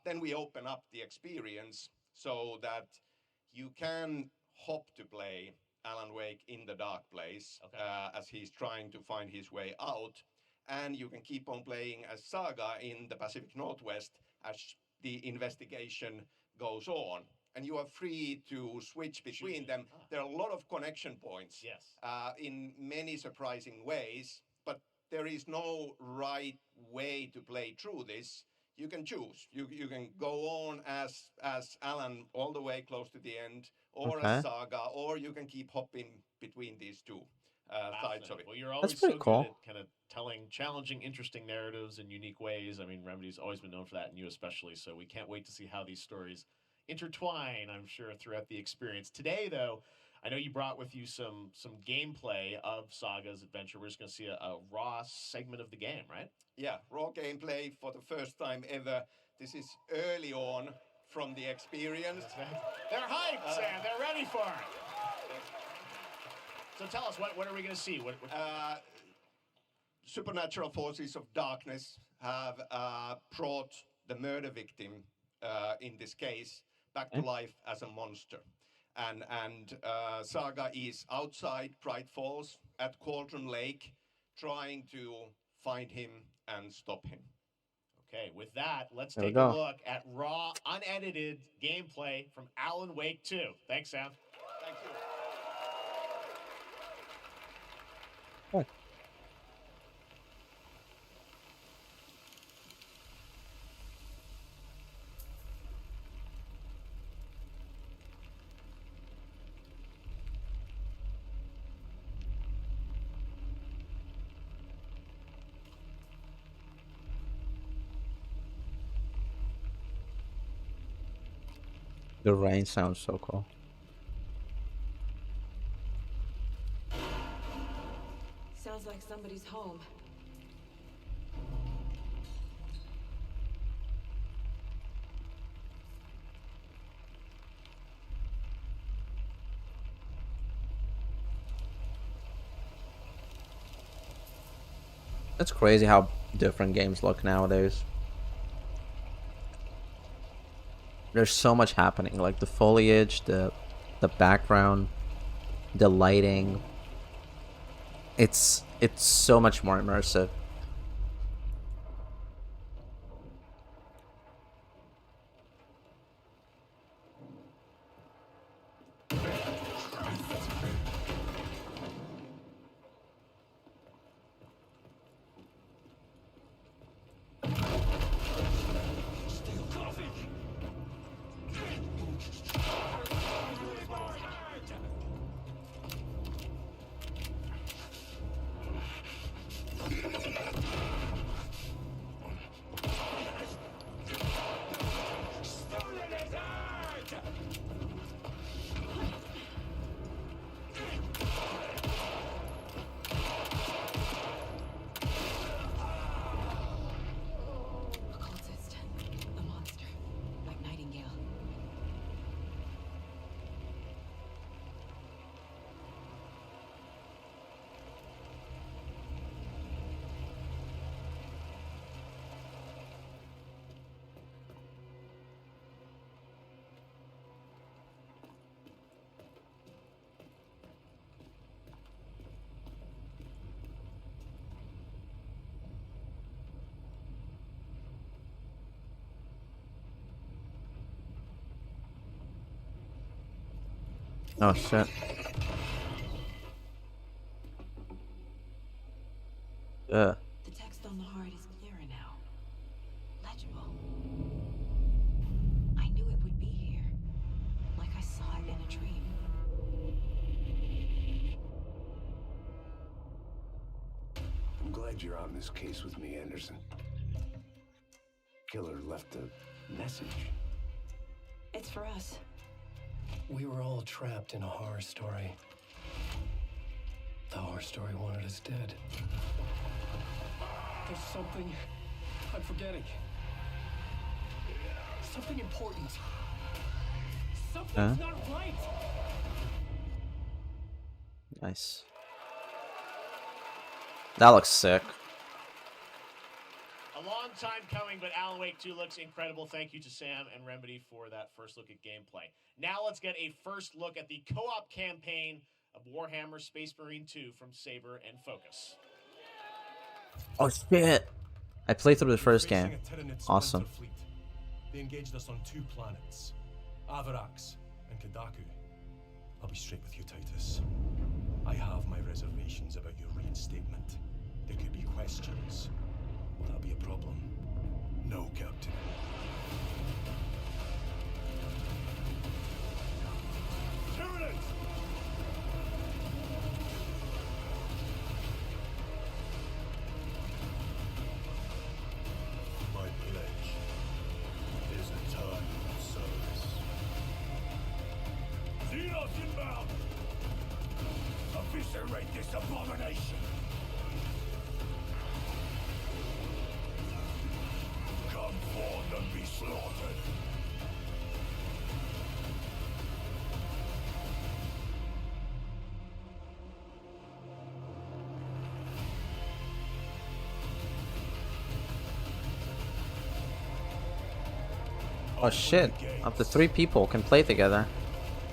then we open up the experience so that you can hop to play Alan Wake in the dark place as he's trying to find his way out. And you can keep on playing as Saga in the Pacific Northwest as the investigation goes on. And you are free to switch between them. There are a lot of connection points in many surprising ways, but there is no right way to play through this. You can choose. You can go on as Alan all the way close to the end, or as Saga, or you can keep hopping between these two sides of it. Well, you're always so good at kind of telling challenging, interesting narratives in unique ways. I mean, Remedy's always been known for that, and you especially. So we can't wait to see how these stories intertwine, I'm sure, throughout the experience. Today, though, I know you brought with you some gameplay of Saga's adventure. We're just going to see a raw segment of the game, right? Yeah, raw gameplay for the first time ever. This is early on from the experience. They're hyped, Sam. They're ready for it. So tell us, what are we going to see? What supernatural forces of darkness have brought the murder victim, in this case, back to life as a monster. And Saga is outside Bright Falls at Cauldron Lake, trying to find him and stop him. Okay, with that, let's take a look at raw, unedited gameplay from Alan Wake 2. Thanks, Sam. Thank you. What? The rain sounds so cool. Sounds like somebody's home. It's crazy how different games look nowadays. There's so much happening, like the foliage, the background, the lighting. It's so much more immersive. Oh shit. Yeah. The text on the heart is clearer now. Legible. I knew it would be here. Like I saw it in a dream. I'm glad you're on this case with me, Anderson. Killer left a message. It's for us. We were all trapped in a horror story. The horror story wanted us dead. There's something I'm forgetting. Something important. Something's not right. Nice. That looks sick. A long time coming, but Alan Wake 2 looks incredible. Thank you to Sam and Remedy for that first look at gameplay. Now let's get a first look at the co-op campaign of Warhammer Space Marine 2 from Saber and Focus. Oh shit! I played through the first game. Awesome. Fleet. They engaged us on 2 planets, Avarax and Kadaku. I'll be straight with you, Titus. I have my reservations about your reinstatement. There could be questions. Will that be a problem? No, Captain. Tyranids! My pledge is eternal service. Xenos inbound! Eviscerate this abomination! Come forth and be slaughtered! Oh shit! Up to 3 people can play together.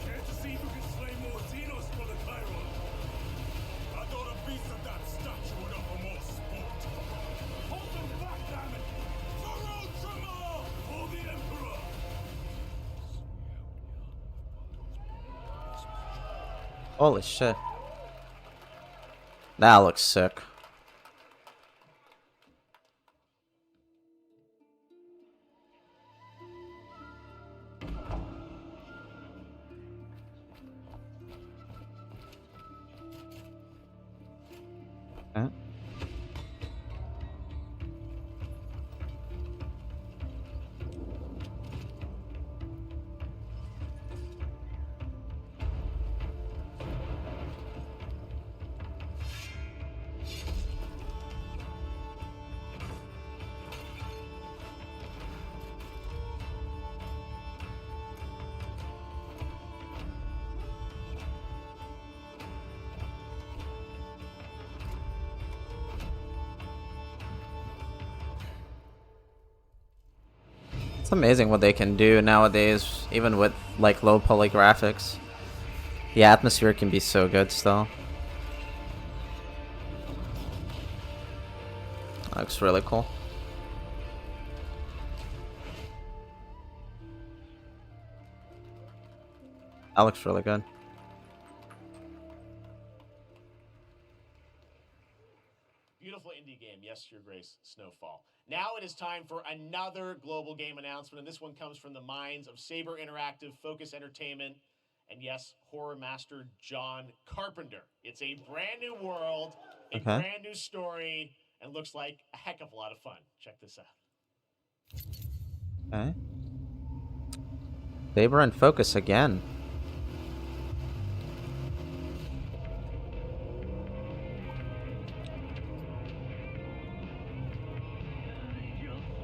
Care to see who can slay more Xenos for the Chiron? I thought a piece of that statue would offer more sport. Hold them back, damn it! For Ultramar! For the Emperor! Holy shit. That looks sick. Huh? It's amazing what they can do nowadays, even with like low poly graphics. The atmosphere can be so good still. That looks really cool. That looks really good. Beautiful indie game. Yes, Your Grace, Snowfall. Now it is time for another global game announcement, and this one comes from the minds of Saber Interactive, Focus Entertainment, and yes, horror master John Carpenter. It's a brand new world, a brand new story, and looks like a heck of a lot of fun. Check this out. Okay. Saber and Focus again.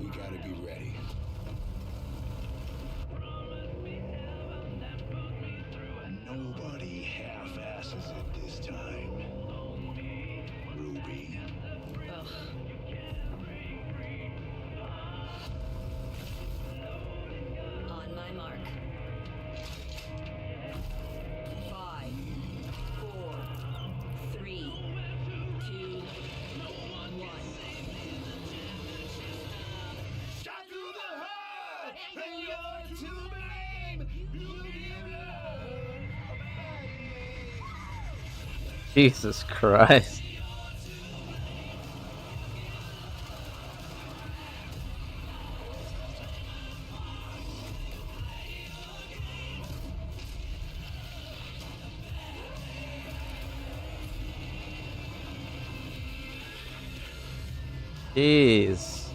We gotta be ready. Nobody half-asses it this time. Ruby. On my mark. 5, 4, 3, 2, 1. Shot through the heart, and you're to blame. You give love a bad name. Jesus Christ. Jeez.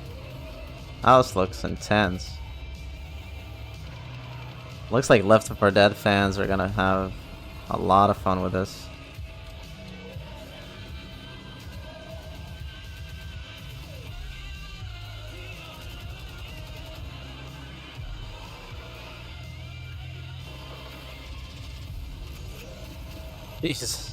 House looks intense. Looks like Left 4 Dead fans are gonna have a lot of fun with this. Jesus.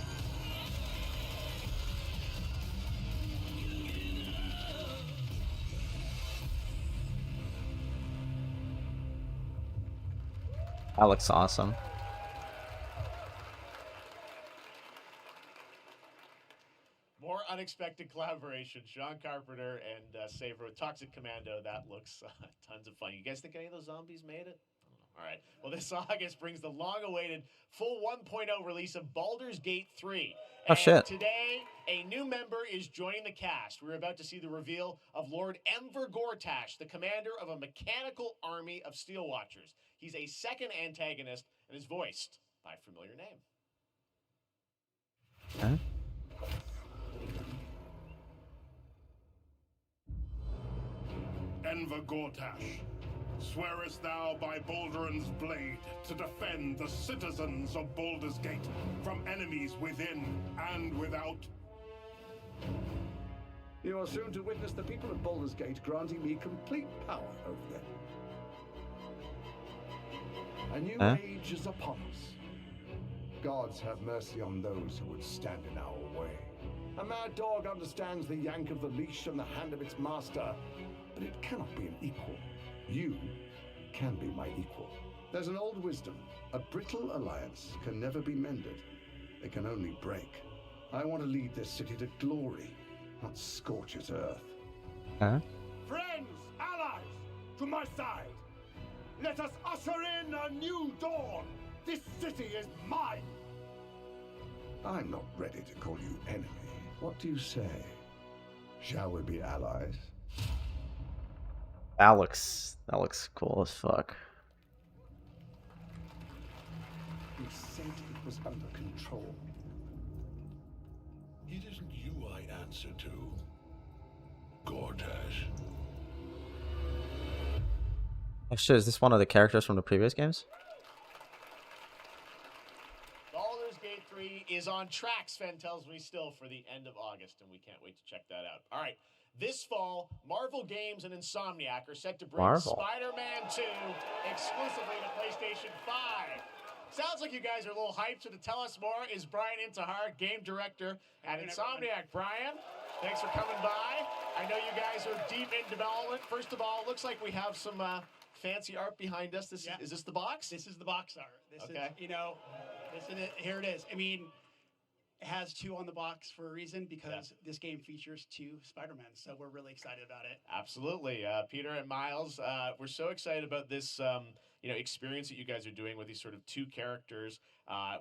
That looks awesome. More unexpected collaboration. Sean Carpenter and Saber with Toxic Commando. That looks tons of fun. You guys think any of those zombies made it? All right. Well, this August brings the long-awaited full 1.0 release of Baldur's Gate 3. Oh, shit. Today, a new member is joining the cast. We're about to see the reveal of Lord Enver Gortash, the commander of a mechanical army of Steel Watchers. He's a second antagonist and is voiced by a familiar name. Huh? Enver Gortash, swearest thou by Baldur's blade to defend the citizens of Baldur's Gate from enemies within and without? You are soon to witness the people of Baldur's Gate granting me complete power over them. A new age is upon us. Gods have mercy on those who would stand in our way. A mad dog understands the yank of the leash from the hand of its master, but it cannot be an equal. You can be my equal. There's an old wisdom. A brittle alliance can never be mended. It can only break. I want to lead this city to glory, not scorch its earth. Huh? Friends, allies, to my side. Let us usher in a new dawn. This city is mine. I'm not ready to call you enemy. What do you say? Shall we be allies? That looks cool as fuck. He said it was under control. It isn't you I answer to, Gortash. Oh shit, is this one of the characters from the previous games? Baldur's Gate 3 is on track, Sven tells me, still for the end of August, and we can't wait to check that out. All right, this fall, Marvel Games and Insomniac are set to bring Spider-Man 2 exclusively to PlayStation 5. Sounds like you guys are a little hyped, so to tell us more is Brian Intihar, game director at Insomniac. Brian, thanks for coming by. I know you guys are deep in development. First of all, it looks like we have some fancy art behind us. Is this the box? This is the box art. This Okay. is, this is it. Here it is. I mean, it has 2 on the box for a reason because this game features 2 Spider-Men. So we're really excited about it. Absolutely. Peter and Miles, we're so excited about this experience that you guys are doing with these sort of 2 characters.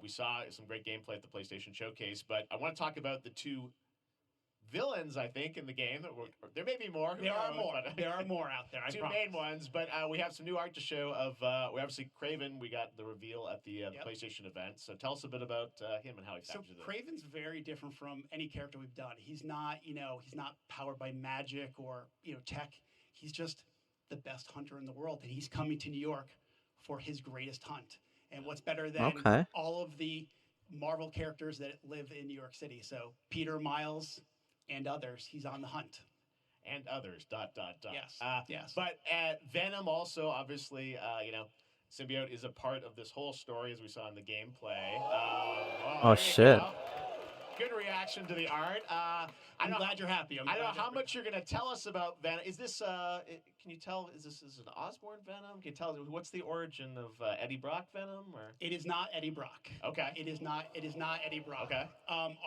We saw some great gameplay at the PlayStation Showcase, but I want to talk about the 2 villains, I think, in the game. There may be more. There are more. There are more out there. I 2 promise. main ones, but we have some new art to show of, we obviously, Kraven. We got the reveal at the PlayStation event. So tell us a bit about him and how he factors in. Kraven's very different from any character we've done. He's not, he's not powered by magic or, tech. He's just the best hunter in the world, and he's coming to New York for his greatest hunt. And what's better than all of the Marvel characters that live in New York City? So Peter, Miles, and others, he's on the hunt. And others, ... Yes, yes. But Venom also, obviously, symbiote is a part of this whole story, as we saw in the gameplay. Oh, shit. Good reaction to the art. I'm glad you're happy. I don't know how much you're going to tell us about Venom. Is this, can you tell, is this an Osborn Venom? Can you tell, what's the origin of Eddie Brock Venom? Or? It is not Eddie Brock. Okay. It is not Eddie Brock. Okay.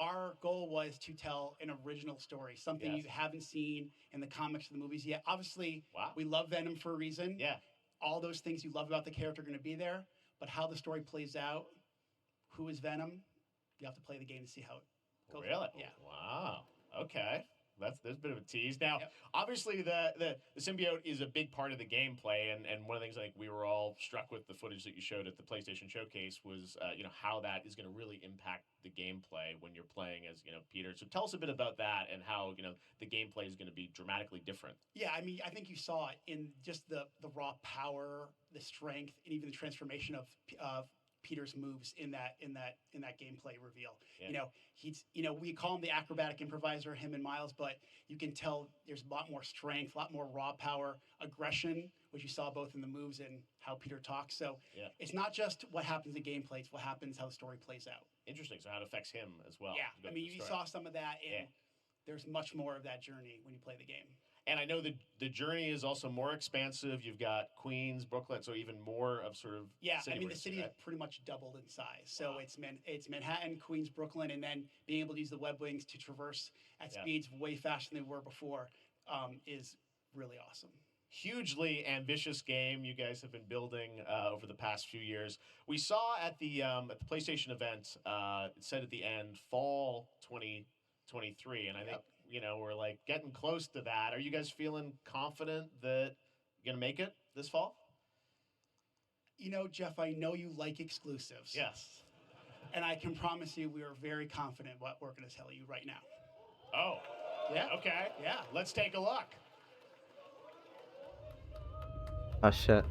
Our goal was to tell an original story, something you haven't seen in the comics or the movies yet. Obviously, we love Venom for a reason. Yeah. All those things you love about the character are going to be there, but how the story plays out, who is Venom, you have to play the game to see how it goes. Really? Yeah. Wow. Okay. There's a bit of a tease. Now, obviously, the symbiote is a big part of the gameplay, and one of the things I think we were all struck with the footage that you showed at the PlayStation Showcase was, how that is going to really impact the gameplay when you're playing as, Peter. So tell us a bit about that and how, the gameplay is going to be dramatically different. Yeah, I mean, I think you saw it in just the raw power, the strength, and even the transformation of Peter's moves in that gameplay reveal. Yeah. He's we call him the acrobatic improviser, him and Miles, but you can tell there's a lot more strength, a lot more raw power, aggression, which you saw both in the moves and how Peter talks. So it's not just what happens in gameplay, it's what happens how the story plays out. Interesting. So how it affects him as well. Yeah, I mean, you saw some of that, and there's much more of that journey when you play the game. And I know the journey is also more expansive. You've got Queens, Brooklyn, so even more of sort of the city is pretty much doubled in size. So it's Manhattan, Queens, Brooklyn, and then being able to use the web wings to traverse at speeds way faster than they were before is really awesome. Hugely ambitious game you guys have been building over the past few years. We saw at the PlayStation event, it said at the end, fall 2023, and I think we're like getting close to that. Are you guys feeling confident that you're gonna make it this fall? Jeff, I know you like exclusives. Yes. And I can promise you we are very confident what we're going to tell you right now. Oh. Yeah. Okay. Yeah. Let's take a look. Oh, shit.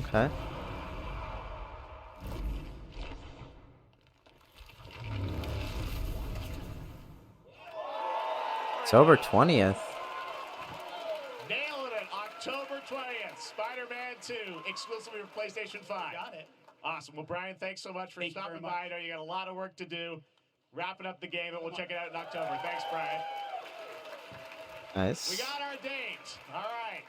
Okay. October 20th. Nailing it. October 20th. Spider-Man 2, exclusively for PlayStation 5. Got it. Awesome. Well, Brian, thanks so much for stopping by. I know you got a lot of work to do. Wrapping up the game, and we'll check it out in October. Thanks, Brian. Nice. We got our date. All right.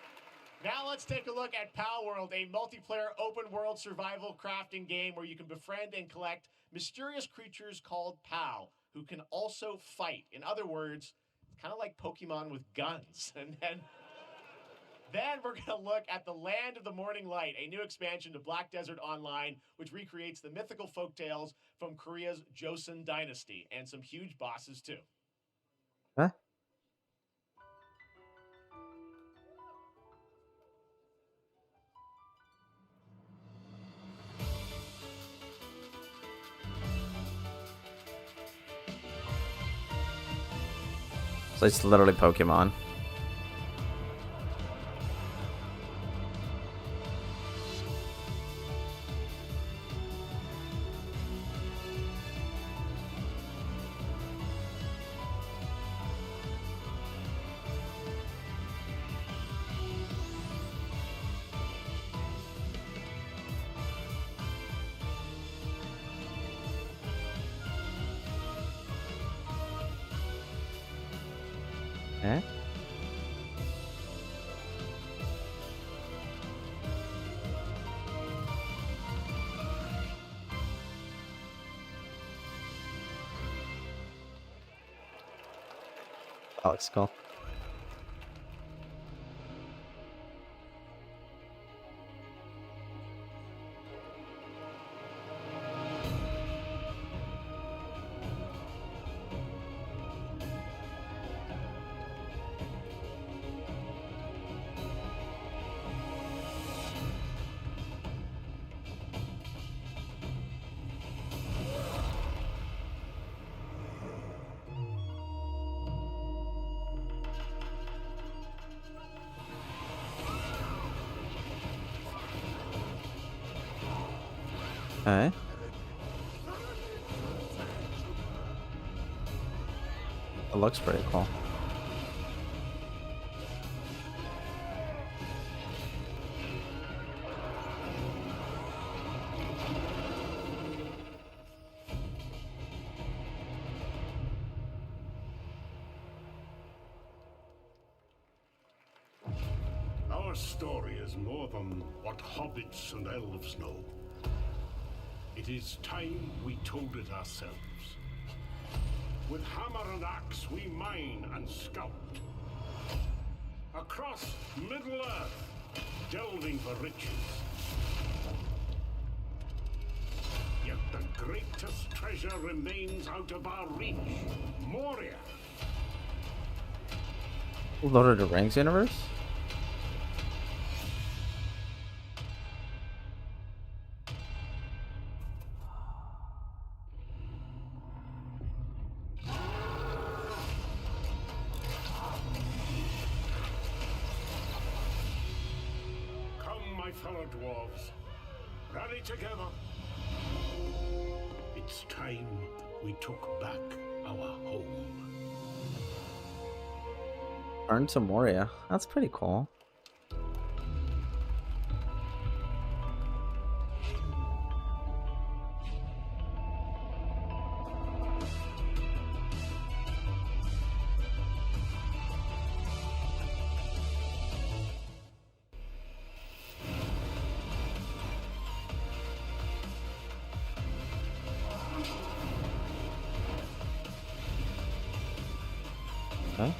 Now let's take a look at Pal World, a multiplayer open-world survival crafting game where you can befriend and collect mysterious creatures called Pal, who can also fight. In other words, it's kind of like Pokemon with guns. And then we're going to look at the Land of the Morning Light, a new expansion to Black Desert Online, which recreates the mythical folktales from Korea's Joseon dynasty, and some huge bosses, too. Huh? So it's literally Pokemon. Eh? Alex Skull. Okay. It looks pretty cool. Our story is more than what hobbits and elves know. It is time we told it ourselves. With hammer and axe we mine and scout. Across Middle-earth, delving for riches. Yet the greatest treasure remains out of our reach. Moria. Lord of the Rings universe? Fellow dwarves, rally together. It's time we took back our home. Earn to Moria. That's pretty cool. Okay.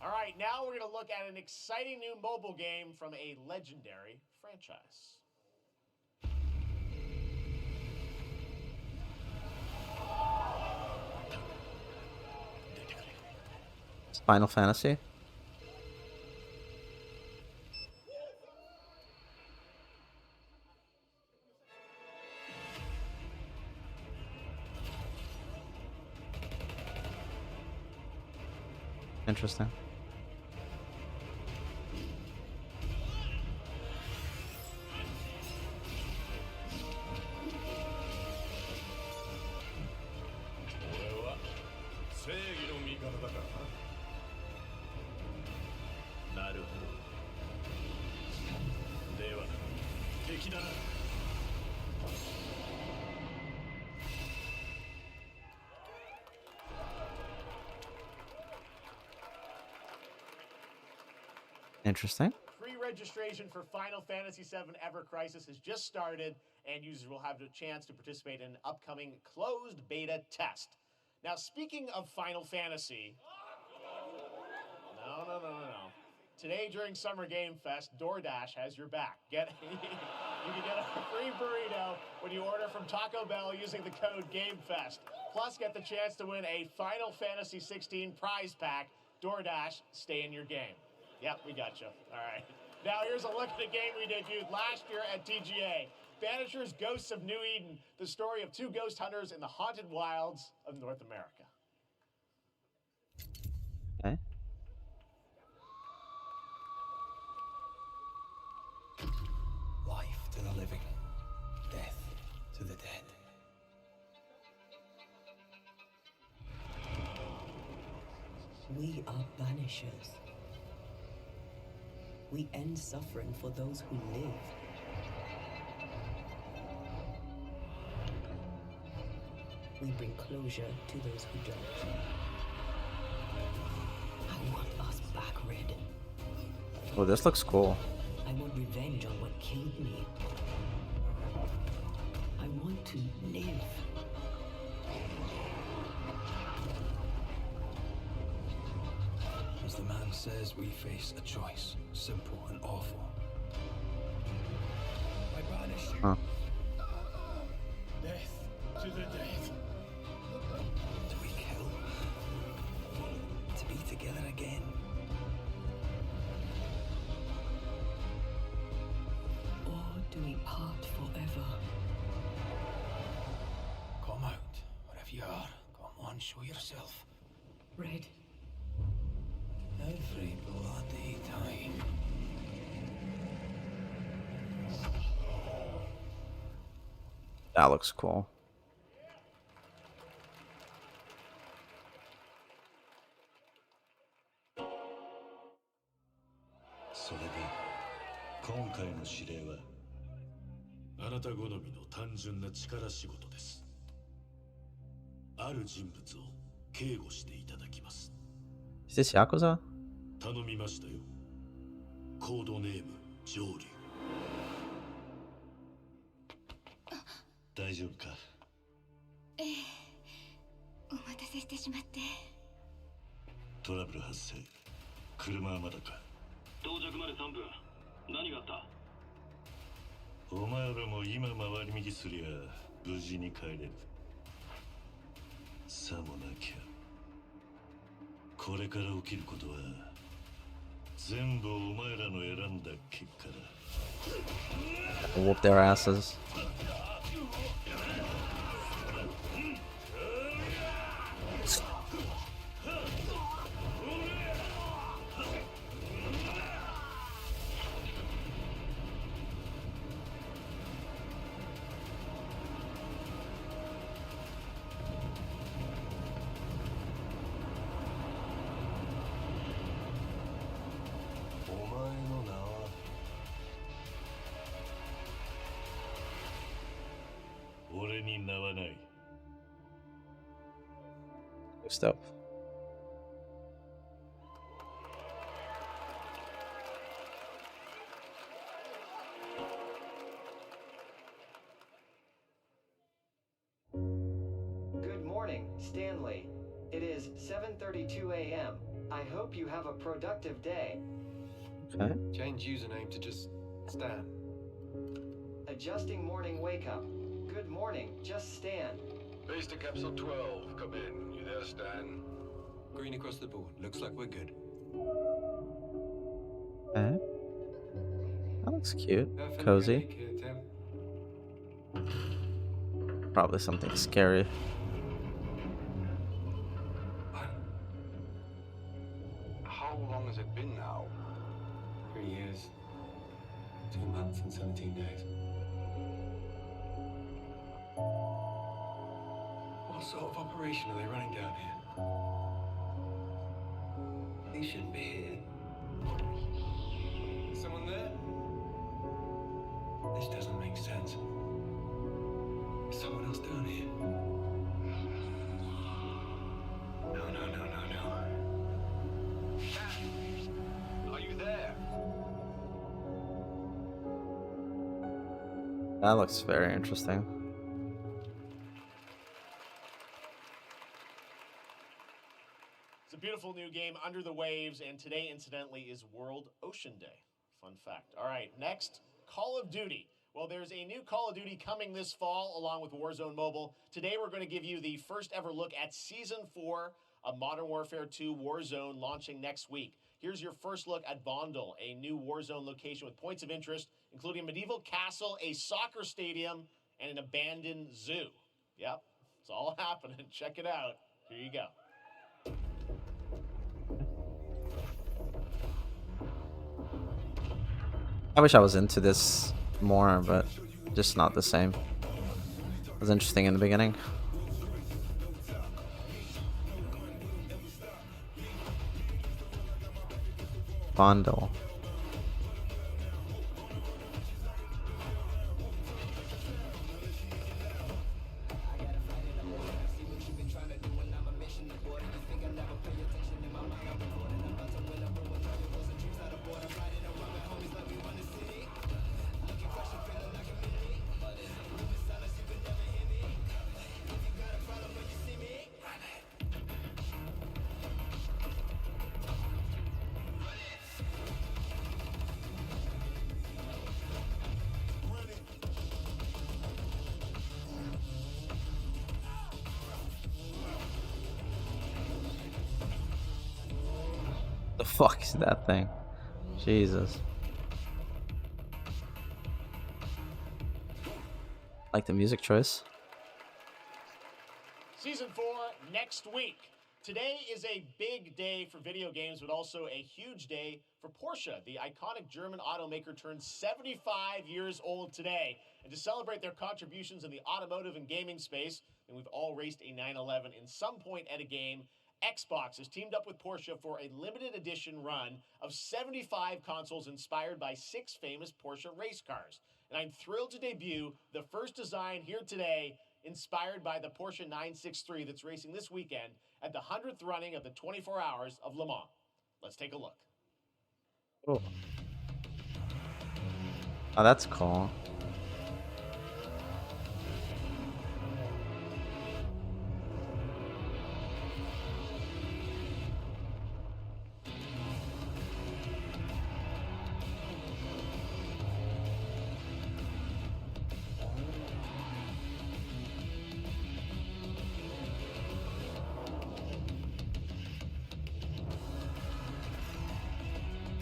All right, now we're going to look at an exciting new mobile game from a legendary franchise. It's Final Fantasy. Interesting. Interesting. Free registration for Final Fantasy VII Ever Crisis has just started, and users will have the chance to participate in an upcoming closed beta test. Now, speaking of Final Fantasy... No. Today, during Summer Game Fest, DoorDash has your back. You can get a free burrito when you order from Taco Bell using the code GameFest. Plus, get the chance to win a Final Fantasy 16 prize pack. DoorDash, stay in your game. Yep, we got you. All right. Now here's a look at a game we debuted last year at TGA. Banishers Ghosts of New Eden, the story of two ghost hunters in the haunted wilds of North America. Okay. Life to the living, death to the dead. We are banishers. We end suffering for those who live. We bring closure to those who don't. I want us back, Red. Oh, this looks cool. I want revenge on what killed me. I want to live. As the man says, we face a choice, simple and awful. I banish you. Huh. Death to the dead. Do we kill? To be together again. Or do we part forever? Come out, wherever you are. Come on, show yourself. Red. Every bloody time. That looks cool.それで今回の指令はあなた好みの単純な力仕事です。ある人物を警護していただきます。 Is this Yakuza? 頼みましたよ。コードネーム上流。大丈夫か？ええ、お待たせしてしまって。トラブル発生。車はまだか？到着まで3分。何があった？お前らも今回り右すりゃ無事に帰れる。さもなきゃ。これから起きることは全部お前らの選んだ結果だ。Whoop their asses. Stuff. Good morning, Stanley. It is 7:32 a.m. I hope you have a productive day. Okay. Change username to just Stan. Adjusting morning wake up. Good morning, just Stan. Base to capsule 12. Come in. You there, Stan? Green across the board. Looks like we're good. Okay. That looks cute. Cozy. Probably something scary. How long has it been now? 3 years. 2 months and 17 days. What sort of operation are they running down here? They shouldn't be here. Is someone there? This doesn't make sense. Is someone else down here? No. Are you there? That looks very interesting. It's a beautiful new game, Under the Waves, and today, incidentally, is World Ocean Day. Fun fact. All right, next, Call of Duty. Well, there's a new Call of Duty coming this fall, along with Warzone Mobile. Today, we're going to give you the first ever look at Season 4 of Modern Warfare 2 Warzone, launching next week. Here's your first look at Vondel, a new Warzone location with points of interest, including a medieval castle, a soccer stadium, and an abandoned zoo. Yep, it's all happening. Check it out. Here you go. I wish I was into this more, but just not the same. It was interesting in the beginning. Bundle. The fuck is that thing? Jesus. Like the music choice. Season 4 next week. Today is a big day for video games, but also a huge day for Porsche. The iconic German automaker turned 75 years old today. And to celebrate their contributions in the automotive and gaming space, and we've all raced a 911 in some point at a game, Xbox has teamed up with Porsche for a limited edition run of 75 consoles inspired by 6 famous Porsche race cars. And I'm thrilled to debut the first design here today, inspired by the Porsche 963 that's racing this weekend at the 100th running of the 24 Hours of Le Mans. Let's take a look. Oh, oh that's cool.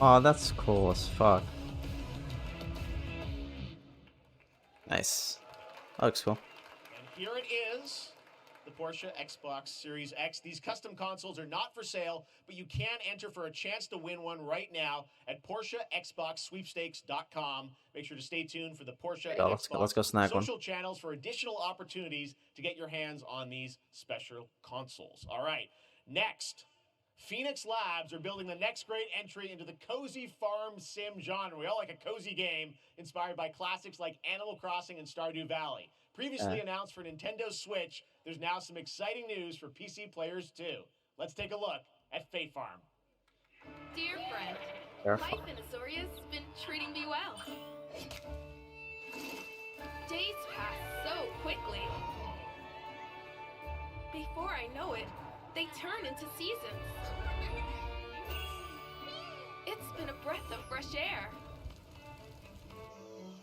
Oh, that's cool as fuck. Nice. That looks cool. And here it is, the Porsche Xbox Series X. These custom consoles are not for sale, but you can enter for a chance to win one right now at PorscheXboxSweepstakes.com. Make sure to stay tuned for the Porsche and Let's go snag social one. channels for additional opportunities to get your hands on these special consoles. All right, next. Phoenix Labs are building the next great entry into the cozy farm sim genre. We all like a cozy game inspired by classics like Animal Crossing and Stardew Valley. Previously announced for Nintendo Switch, there's now some exciting news for PC players too. Let's take a look at Fae Farm. Dear friend, Careful. life in Azoria's been treating me well. Days pass so quickly. Before I know it, they turn into seasons. It's been a breath of fresh air.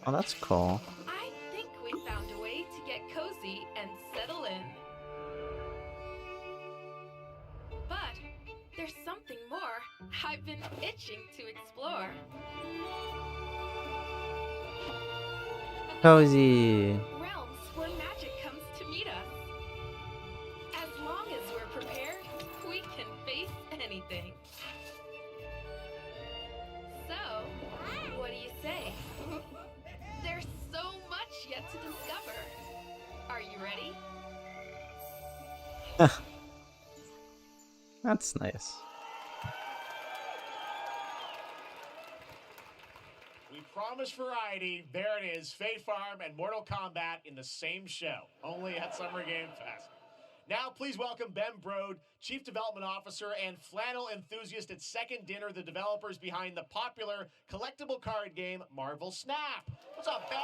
Oh, that's cool. I think we found a way to get cozy and settle in. But there's something more I've been itching to explore. Cozy. Realms where magic comes to meet us. As long as we're prepared, we can face anything. So, what do you say? There's so much yet to discover. Are you ready? That's nice. We promised variety. There it is, Fae Farm and Mortal Kombat in the same show, only at Summer Game Fest. Now, please welcome Ben Brode, Chief Development Officer and flannel enthusiast at Second Dinner, the developers behind the popular collectible card game Marvel Snap. What's up, Ben?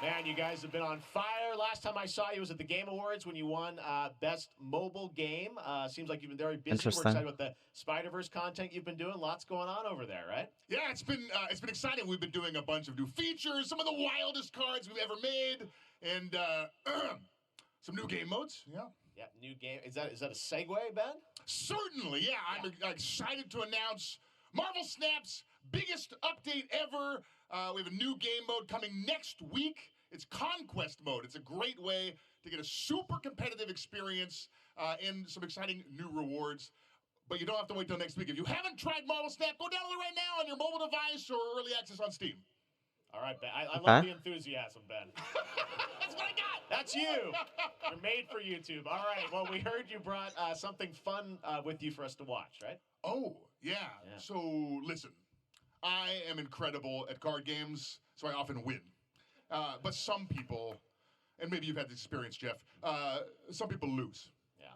Man, you guys have been on fire. Last time I saw you was at the Game Awards when you won Best Mobile Game. Seems like you've been very busy. We're Interesting. excited with the Spider-Verse content you've been doing. Lots going on over there, right? Yeah, it's been exciting. We've been doing a bunch of new features, some of the wildest cards we've ever made, and some new game modes. Yeah. Yeah, new game. Is that a segue, Ben? Certainly, yeah. I'm excited to announce Marvel Snap's biggest update ever. We have a new game mode coming next week. It's Conquest mode. It's a great way to get a super competitive experience and some exciting new rewards. But you don't have to wait till next week. If you haven't tried Marvel Snap, go download it right now on your mobile device or early access on Steam. All right, Ben. I love the enthusiasm, Ben. That's what I got. That's you. You're made for YouTube. All right. Well, we heard you brought something fun with you for us to watch, right? Oh, yeah. So, listen. I am incredible at card games, so I often win. But some people, and maybe you've had this experience, Jeff, some people lose. Yeah.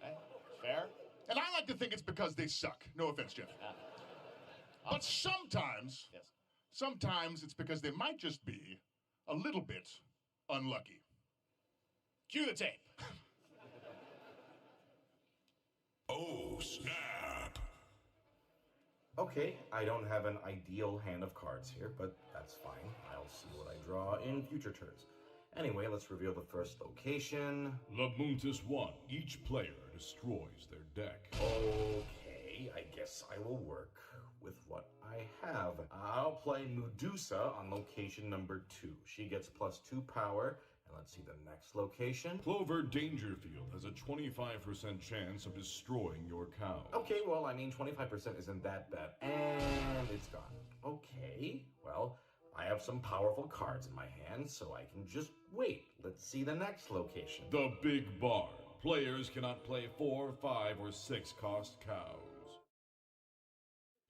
Okay. Fair. And I like to think it's because they suck. No offense, Jeff. But sometimes, sometimes it's because they might just be a little bit unlucky. Cue the tape. Oh, snap. Okay, I don't have an ideal hand of cards here, but that's fine. I'll see what I draw in future turns. Anyway, let's reveal the first location. Lamuntis 1. Each player destroys their deck. Okay. guess I will work with what I have. I'll play Medusa on location number 2. She gets +2 power. And let's see the next location. Clover Dangerfield has a 25% chance of destroying your cow. Okay, well, I mean, 25% isn't that bad. And it's gone. Okay, well, I have some powerful cards in my hand, so I can just wait. Let's see the next location. The Big Barn. Players cannot play 4, 5, or 6 cost cows.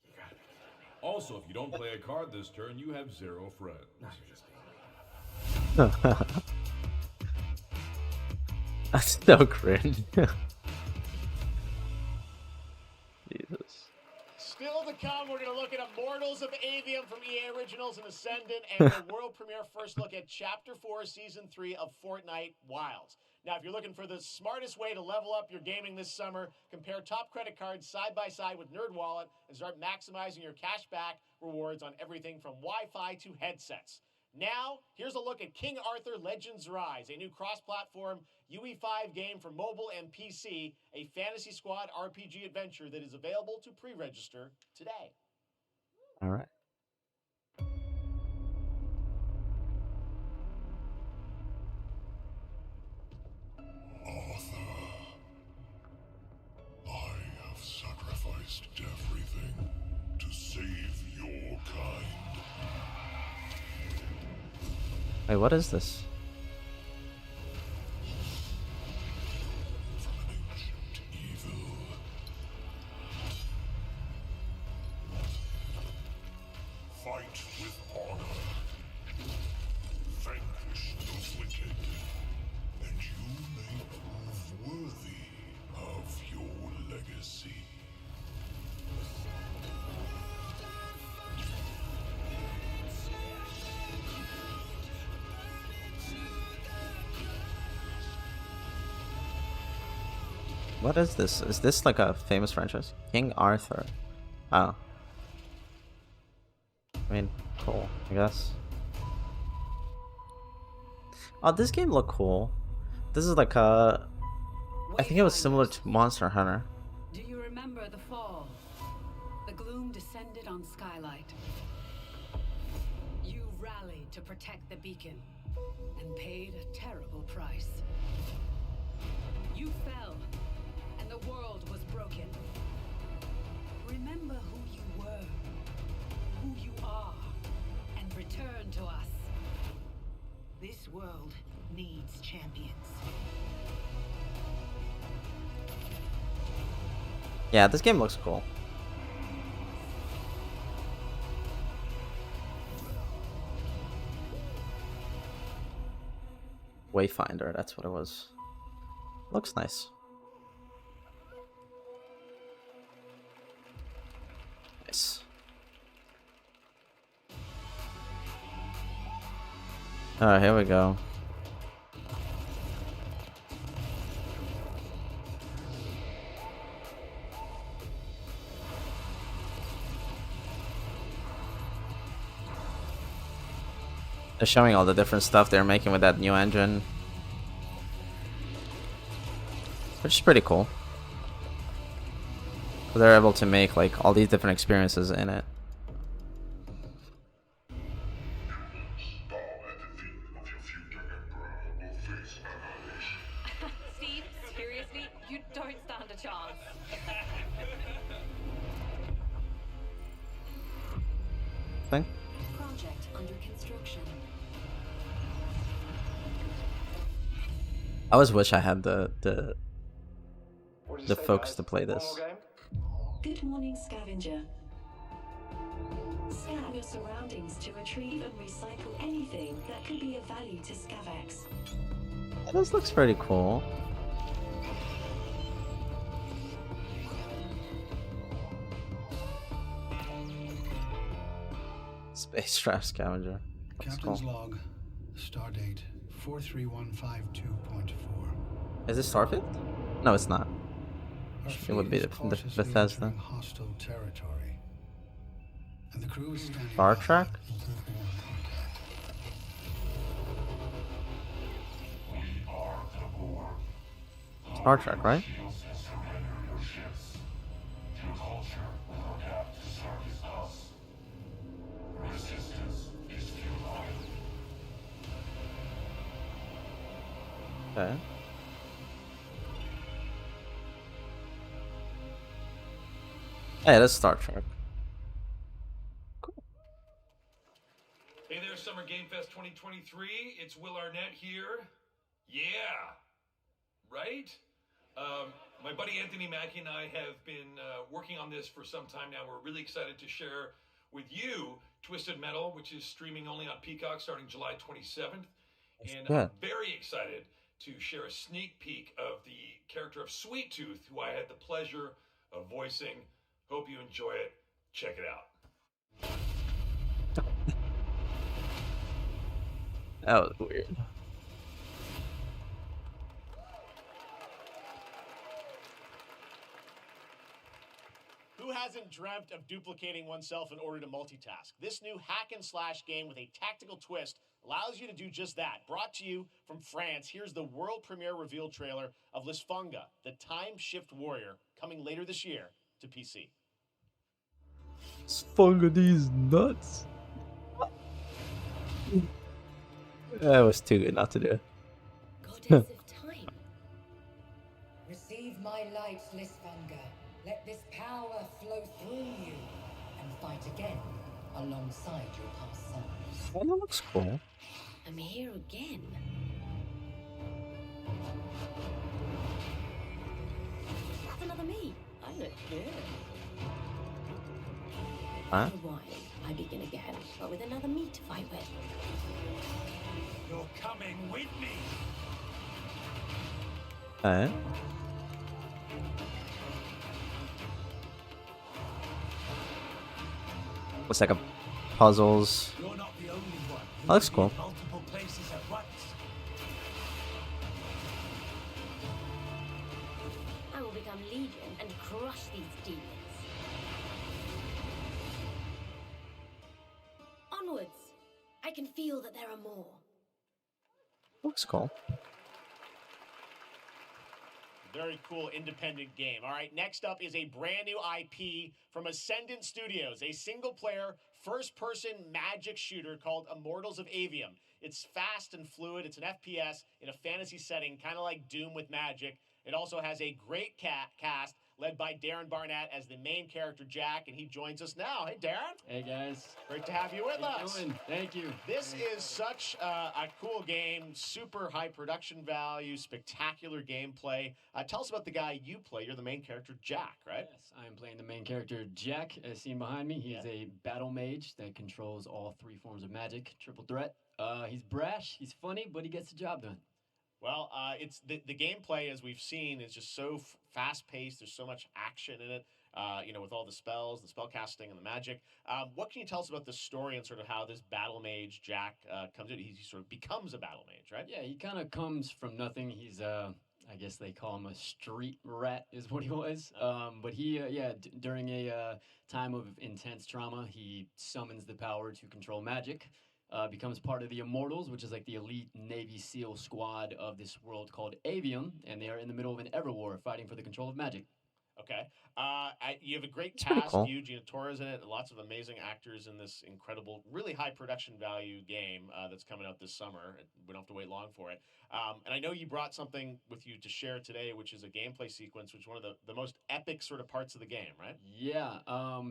You gotta be kidding me. Also, if you don't play a card this turn, you have 0 friends. No, you're just being mean. That's so cringe. Jesus. Still to come, we're going to look at Immortals of Avium from EA Originals and Ascendant, and the world premiere first look at Chapter 4, Season 3 of Fortnite Wilds. Now, if you're looking for the smartest way to level up your gaming this summer, compare top credit cards side by side with NerdWallet and start maximizing your cashback rewards on everything from Wi-Fi to headsets. Now, here's a look at King Arthur Legends Rise, a new cross-platform UE5 game for mobile and PC, a Fantasy Squad RPG adventure that is available to pre-register today. All right. Arthur, I have sacrificed everything to save your kind. Wait, what is this? From an ancient evil. Fight with honor. Vanquish the wicked. And you may prove worthy of your legacy. What is this? Is this like a famous franchise? King Arthur. Oh. I mean, cool, I guess. Oh, this game looked cool. This is like a... I think it was similar to Monster Hunter. Do you remember the fall? The gloom descended on Skylight. You rallied to protect the beacon and paid a terrible price. You fell, and the world was broken. Remember who you were, who you are, and return to us. This world needs champions. Yeah, this game looks cool. Wayfinder, that's what it was. Looks nice. Nice. Alright, here we go. They're showing all the different stuff they're making with that new engine, which is pretty cool. They're able to make like all these different experiences in it. Steve, seriously, you don't stand a chance. Thing? Project under construction. I always wish I had the folks to play this. Good morning, scavenger. Scan your surroundings to retrieve and recycle anything that could be of value to Scavex. This looks pretty cool. Space Draft Scavenger. That's Captain's cool. log, stardate 43152.4. Is this Starfield? No, it's not. Our It would be fleet is the cautiously Bethesda. entering hostile territory, and the crew is standing Star by. Trek? Star Trek, right? Okay. Hey, that's Star Trek. Hey there, Summer Game Fest 2023. It's Will Arnett here. Yeah, right? My buddy Anthony Mackie and I have been working on this for some time now. We're really excited to share with you Twisted Metal, which is streaming only on Peacock starting July 27th. And Yeah. I'm very excited to share a sneak peek of the character of Sweet Tooth, who I had the pleasure of voicing. Hope you enjoy it. Check it out. That was weird. Who hasn't dreamt of duplicating oneself in order to multitask? This new hack and slash game with a tactical twist allows you to do just that. Brought to you from France, here's the world premiere reveal trailer of Lisfunga, the time shift warrior, coming later this year to PC. Lisfunga, these nuts. That was too good not to do. Goddess of time. Receive my light, Lisfunga. Let this power flow through you and fight again alongside your past selves. Oh, that looks cool. I'm here again. That's another me. I look good. Huh? For a while, I begin again, but with another me to fight with. You're coming with me. Alright. Looks like a puzzles. You're not the only one. That looks cool. Multiple places at once. I will become Legion and crush these demons. Onwards! I can feel that there are more. Looks cool. Very cool independent game. All right, next up is a brand new IP from Ascendant Studios, a single-player, first-person magic shooter called Immortals of Avium. It's fast and fluid. It's an FPS in a fantasy setting, kind of like Doom with magic. It also has a great cast led by Darren Barnett as the main character, Jack, and he joins us now. Hey, Darren. Hey, guys. Great to have you with How you us. doing? Thank you. This is such a cool game, super high production value, spectacular gameplay. Tell us about the guy you play. You're the main character, Jack, right? Yes, I am playing the main character, Jack, as seen behind me. He is a battle mage that controls all three forms of magic, triple threat. He's brash, he's funny, but he gets the job done. Well, it's the gameplay, as we've seen, is just so fast-paced. There's so much action in it, with all the spells, the spell casting, and the magic. What can you tell us about the story and sort of how this battle mage, Jack, comes in? He sort of becomes a battle mage, right? Yeah, he kind of comes from nothing. He's, I guess they call him a street rat is what he was. But he, during a time of intense trauma, he summons the power to control magic. Becomes part of the Immortals, which is like the elite Navy SEAL squad of this world called Avium, and they are in the middle of an Everwar fighting for the control of magic. Okay. You have a great pretty cast. cool. You, Gina Torres in it. Lots of amazing actors in this incredible, really high production value game that's coming out this summer. We don't have to wait long for it. And I know you brought something with you to share today, which is a gameplay sequence, which is one of the most epic sort of parts of the game, right? Yeah,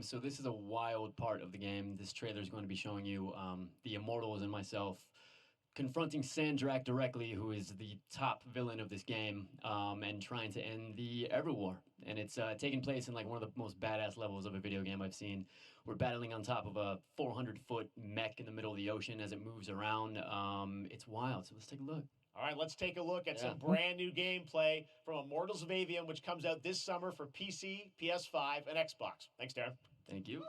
so this is a wild part of the game. This trailer is going to be showing you the Immortals and myself confronting Sandrak directly, who is the top villain of this game, and trying to end the Everwar. And it's taking place in like one of the most badass levels of a video game I've seen. We're battling on top of a 400-foot mech in the middle of the ocean as it moves around. It's wild, so let's take a look. All right, let's take a look at some brand new gameplay from Immortals of Avium, which comes out this summer for PC, PS5, and Xbox. Thanks, Darren. Thank you.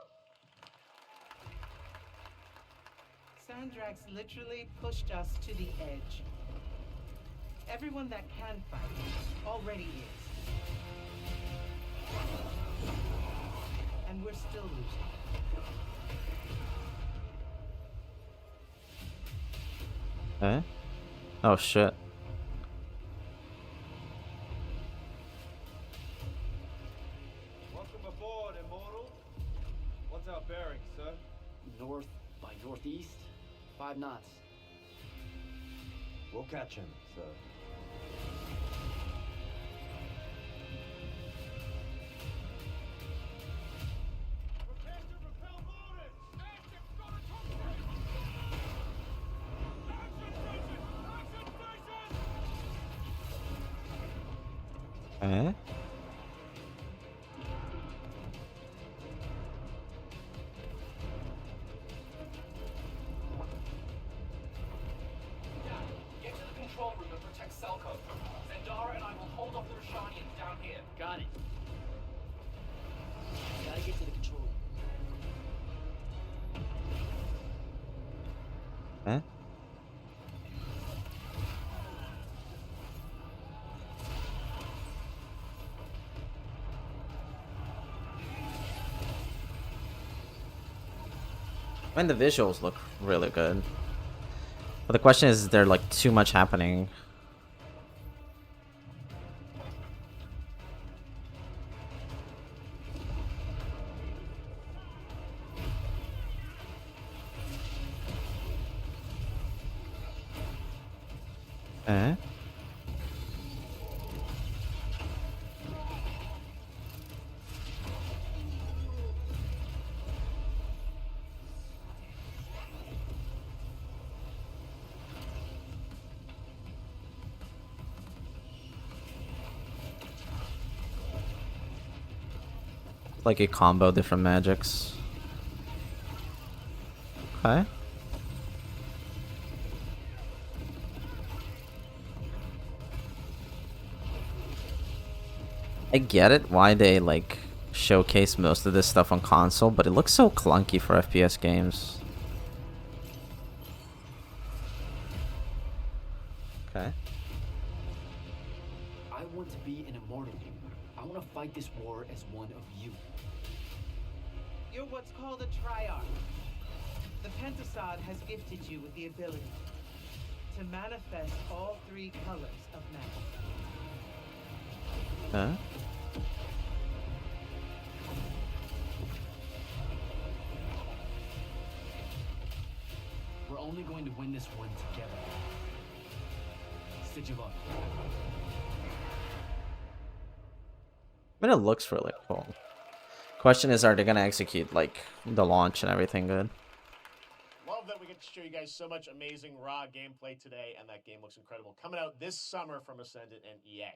Sandrax literally pushed us to the edge. Everyone that can fight already is. And we're still losing. Okay. Oh shit. Welcome aboard, Immortal. What's our bearing, sir? North by northeast, 5 knots. We'll catch him, sir. Eh? Get to the control room and protect Selko. Zendara and I will hold off the Rashanians down here. Got it. Gotta get to the control room. Eh? I mean, the visuals look really good. But the question is there like too much happening? Eh? Like a combo different magics. Okay. I get it why they like showcase most of this stuff on console, but it looks so clunky for FPS games. Okay. I want to be an immortal. I want to fight this war as one of you. You're what's called a triarch. The Pentasod has gifted you with the ability to manifest all three colors of magic. Huh? We're only going to win this one together. Stitch of luck. I mean, it looks really cool. Question is, are they gonna execute like the launch and everything good? Love that we get to show you guys so much amazing raw gameplay today, and that game looks incredible. Coming out this summer from Ascendant and EA.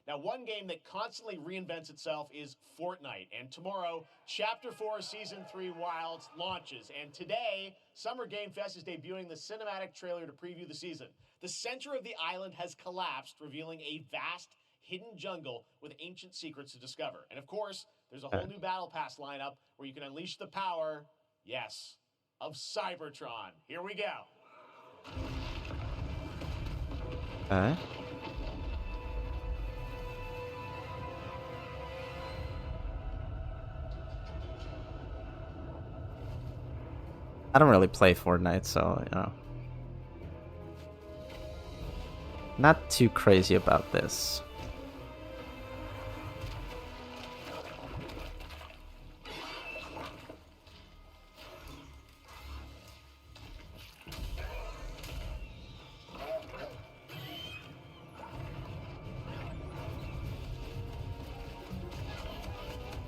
Now, one game that constantly reinvents itself is Fortnite, and tomorrow, Chapter 4 Season 3 Wilds launches, and today, Summer Game Fest is debuting the cinematic trailer to preview the season. The center of the island has collapsed, revealing a vast, hidden jungle with ancient secrets to discover. And of course, there's a whole new Battle Pass lineup where you can unleash the power, yes, of Cybertron. Here we go. Okay. I don't really play Fortnite, so, you know. Not too crazy about this.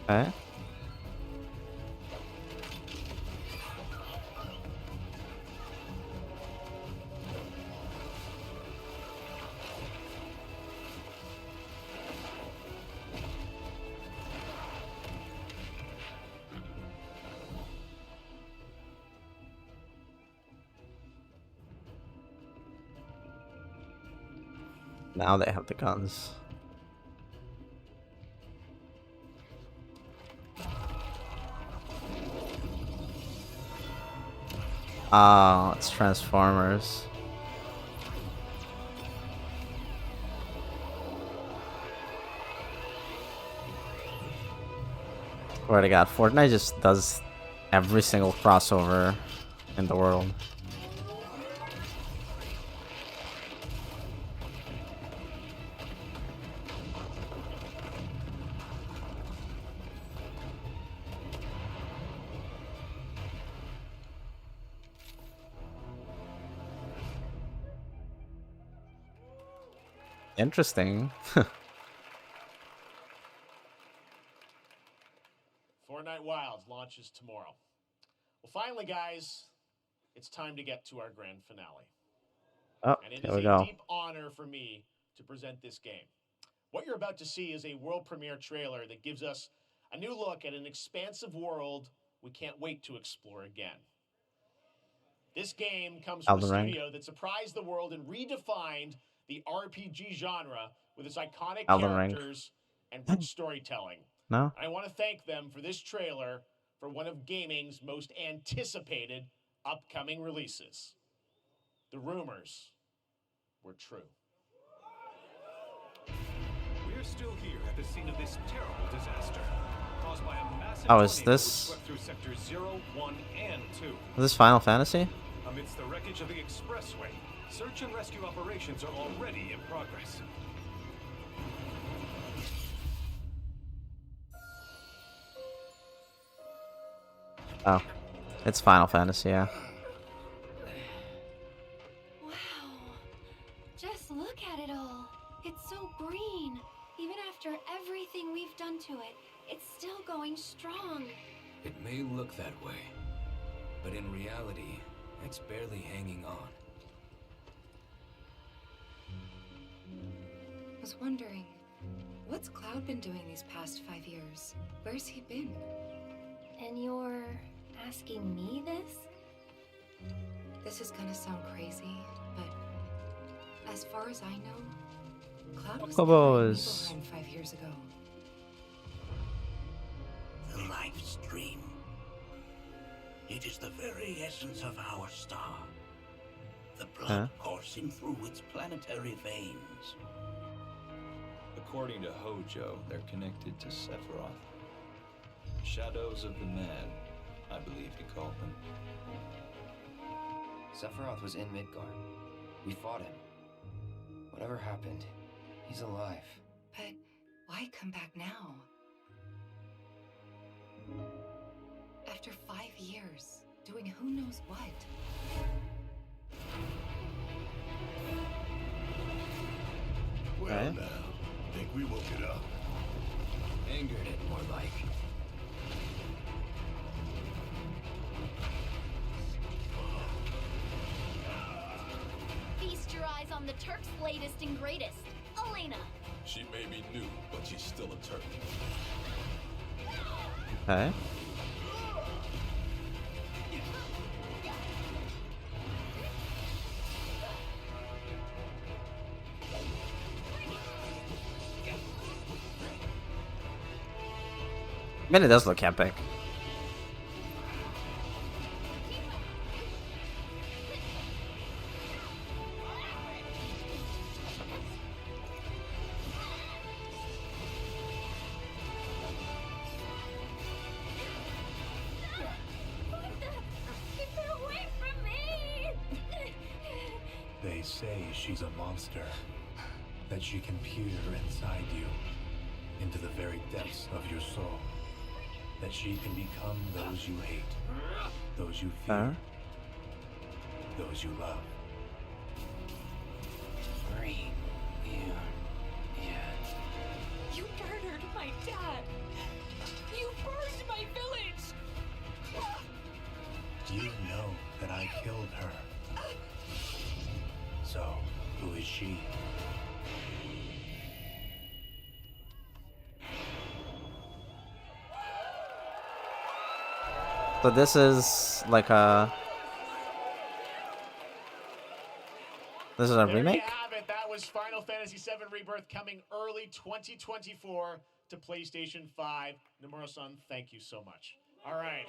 Okay. Now they have the guns. Oh, it's Transformers. Swear to God, Fortnite just does every single crossover in the world. Interesting. Fortnite Wilds launches tomorrow. Well, finally, guys, it's time to get to our grand finale. Oh, And it here is we a go. deep honor for me to present this game. What you're about to see is a world premiere trailer that gives us a new look at an expansive world we can't wait to explore again. This game comes from a Elden Ring. studio that surprised the world and redefined the RPG genre with its iconic Elden Ring. characters and rich storytelling. No? I want to thank them for this trailer for one of gaming's most anticipated upcoming releases. The rumors were true. We're still here at the scene of this terrible disaster, caused by a massive Oh, is tornado this... which swept through sectors 0, 1, and 2. Is this Final Fantasy? Amidst the wreckage of the expressway, search and rescue operations are already in progress. Oh. It's Final Fantasy, yeah. Wow. Just look at it all. It's so green. Even after everything we've done to it, it's still going strong. It may look that way, but in reality, it's barely hanging on. I was wondering, what's Cloud been doing these past 5 years? Where's he been? And you're asking me this? This is gonna sound crazy, but as far as I know, Cloud was never in Nibelheim 5 years ago. The life stream. It is the very essence of our star. The blood coursing through its planetary veins. According to Hojo, they're connected to Sephiroth. Shadows of the Man, I believe he called them. Sephiroth was in Midgard. We fought him. Whatever happened, he's alive. But why come back now? After 5 years, doing who knows what? Well, now, think we woke it up. Angered it, more like. Feast your eyes on the Turk's latest and greatest, Elena. She may be new, but she's still a Turk. Okay. I mean, it does look epic. Keep it away from me! They say she's a monster, that she can peer inside you, into the very depths of your soul, that she can become those you hate, those you fear, those you love. Green. You murdered my dad! You burned my village! You know that I killed her. So, who is she? So this is like a... This is a There remake? you have it. That was Final Fantasy VII Rebirth coming early 2024 to PlayStation 5. Nomura-san, thank you so much. All right,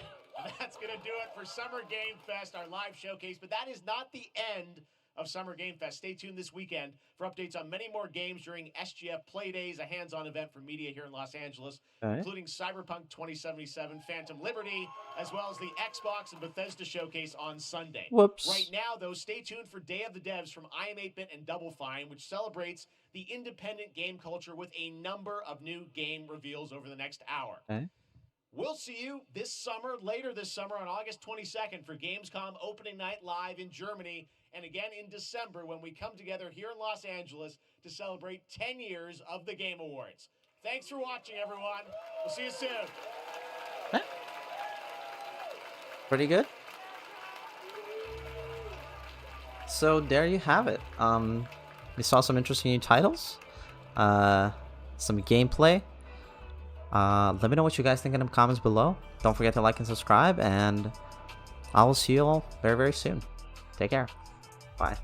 that's going to do it for Summer Game Fest, our live showcase. But that is not the end of Summer Game Fest. Stay tuned this weekend for updates on many more games during SGF Play Days, a hands-on event for media here in Los Angeles, including Cyberpunk 2077, Phantom Liberty, as well as the Xbox and Bethesda showcase on Sunday. Whoops. Right now, though, stay tuned for Day of the Devs from IM8bit and Double Fine, which celebrates the independent game culture with a number of new game reveals over the next hour. Okay. We'll see you this summer, later this summer on August 22nd for Gamescom Opening Night Live in Germany, and again in December when we come together here in Los Angeles to celebrate 10 years of the Game Awards. Thanks for watching, everyone. We'll see you soon. Pretty good. So there you have it. We saw some interesting new titles. some gameplay. Let me know what you guys think in the comments below. Don't forget to like and subscribe, and I will see you all very, very soon. Take care. Bye.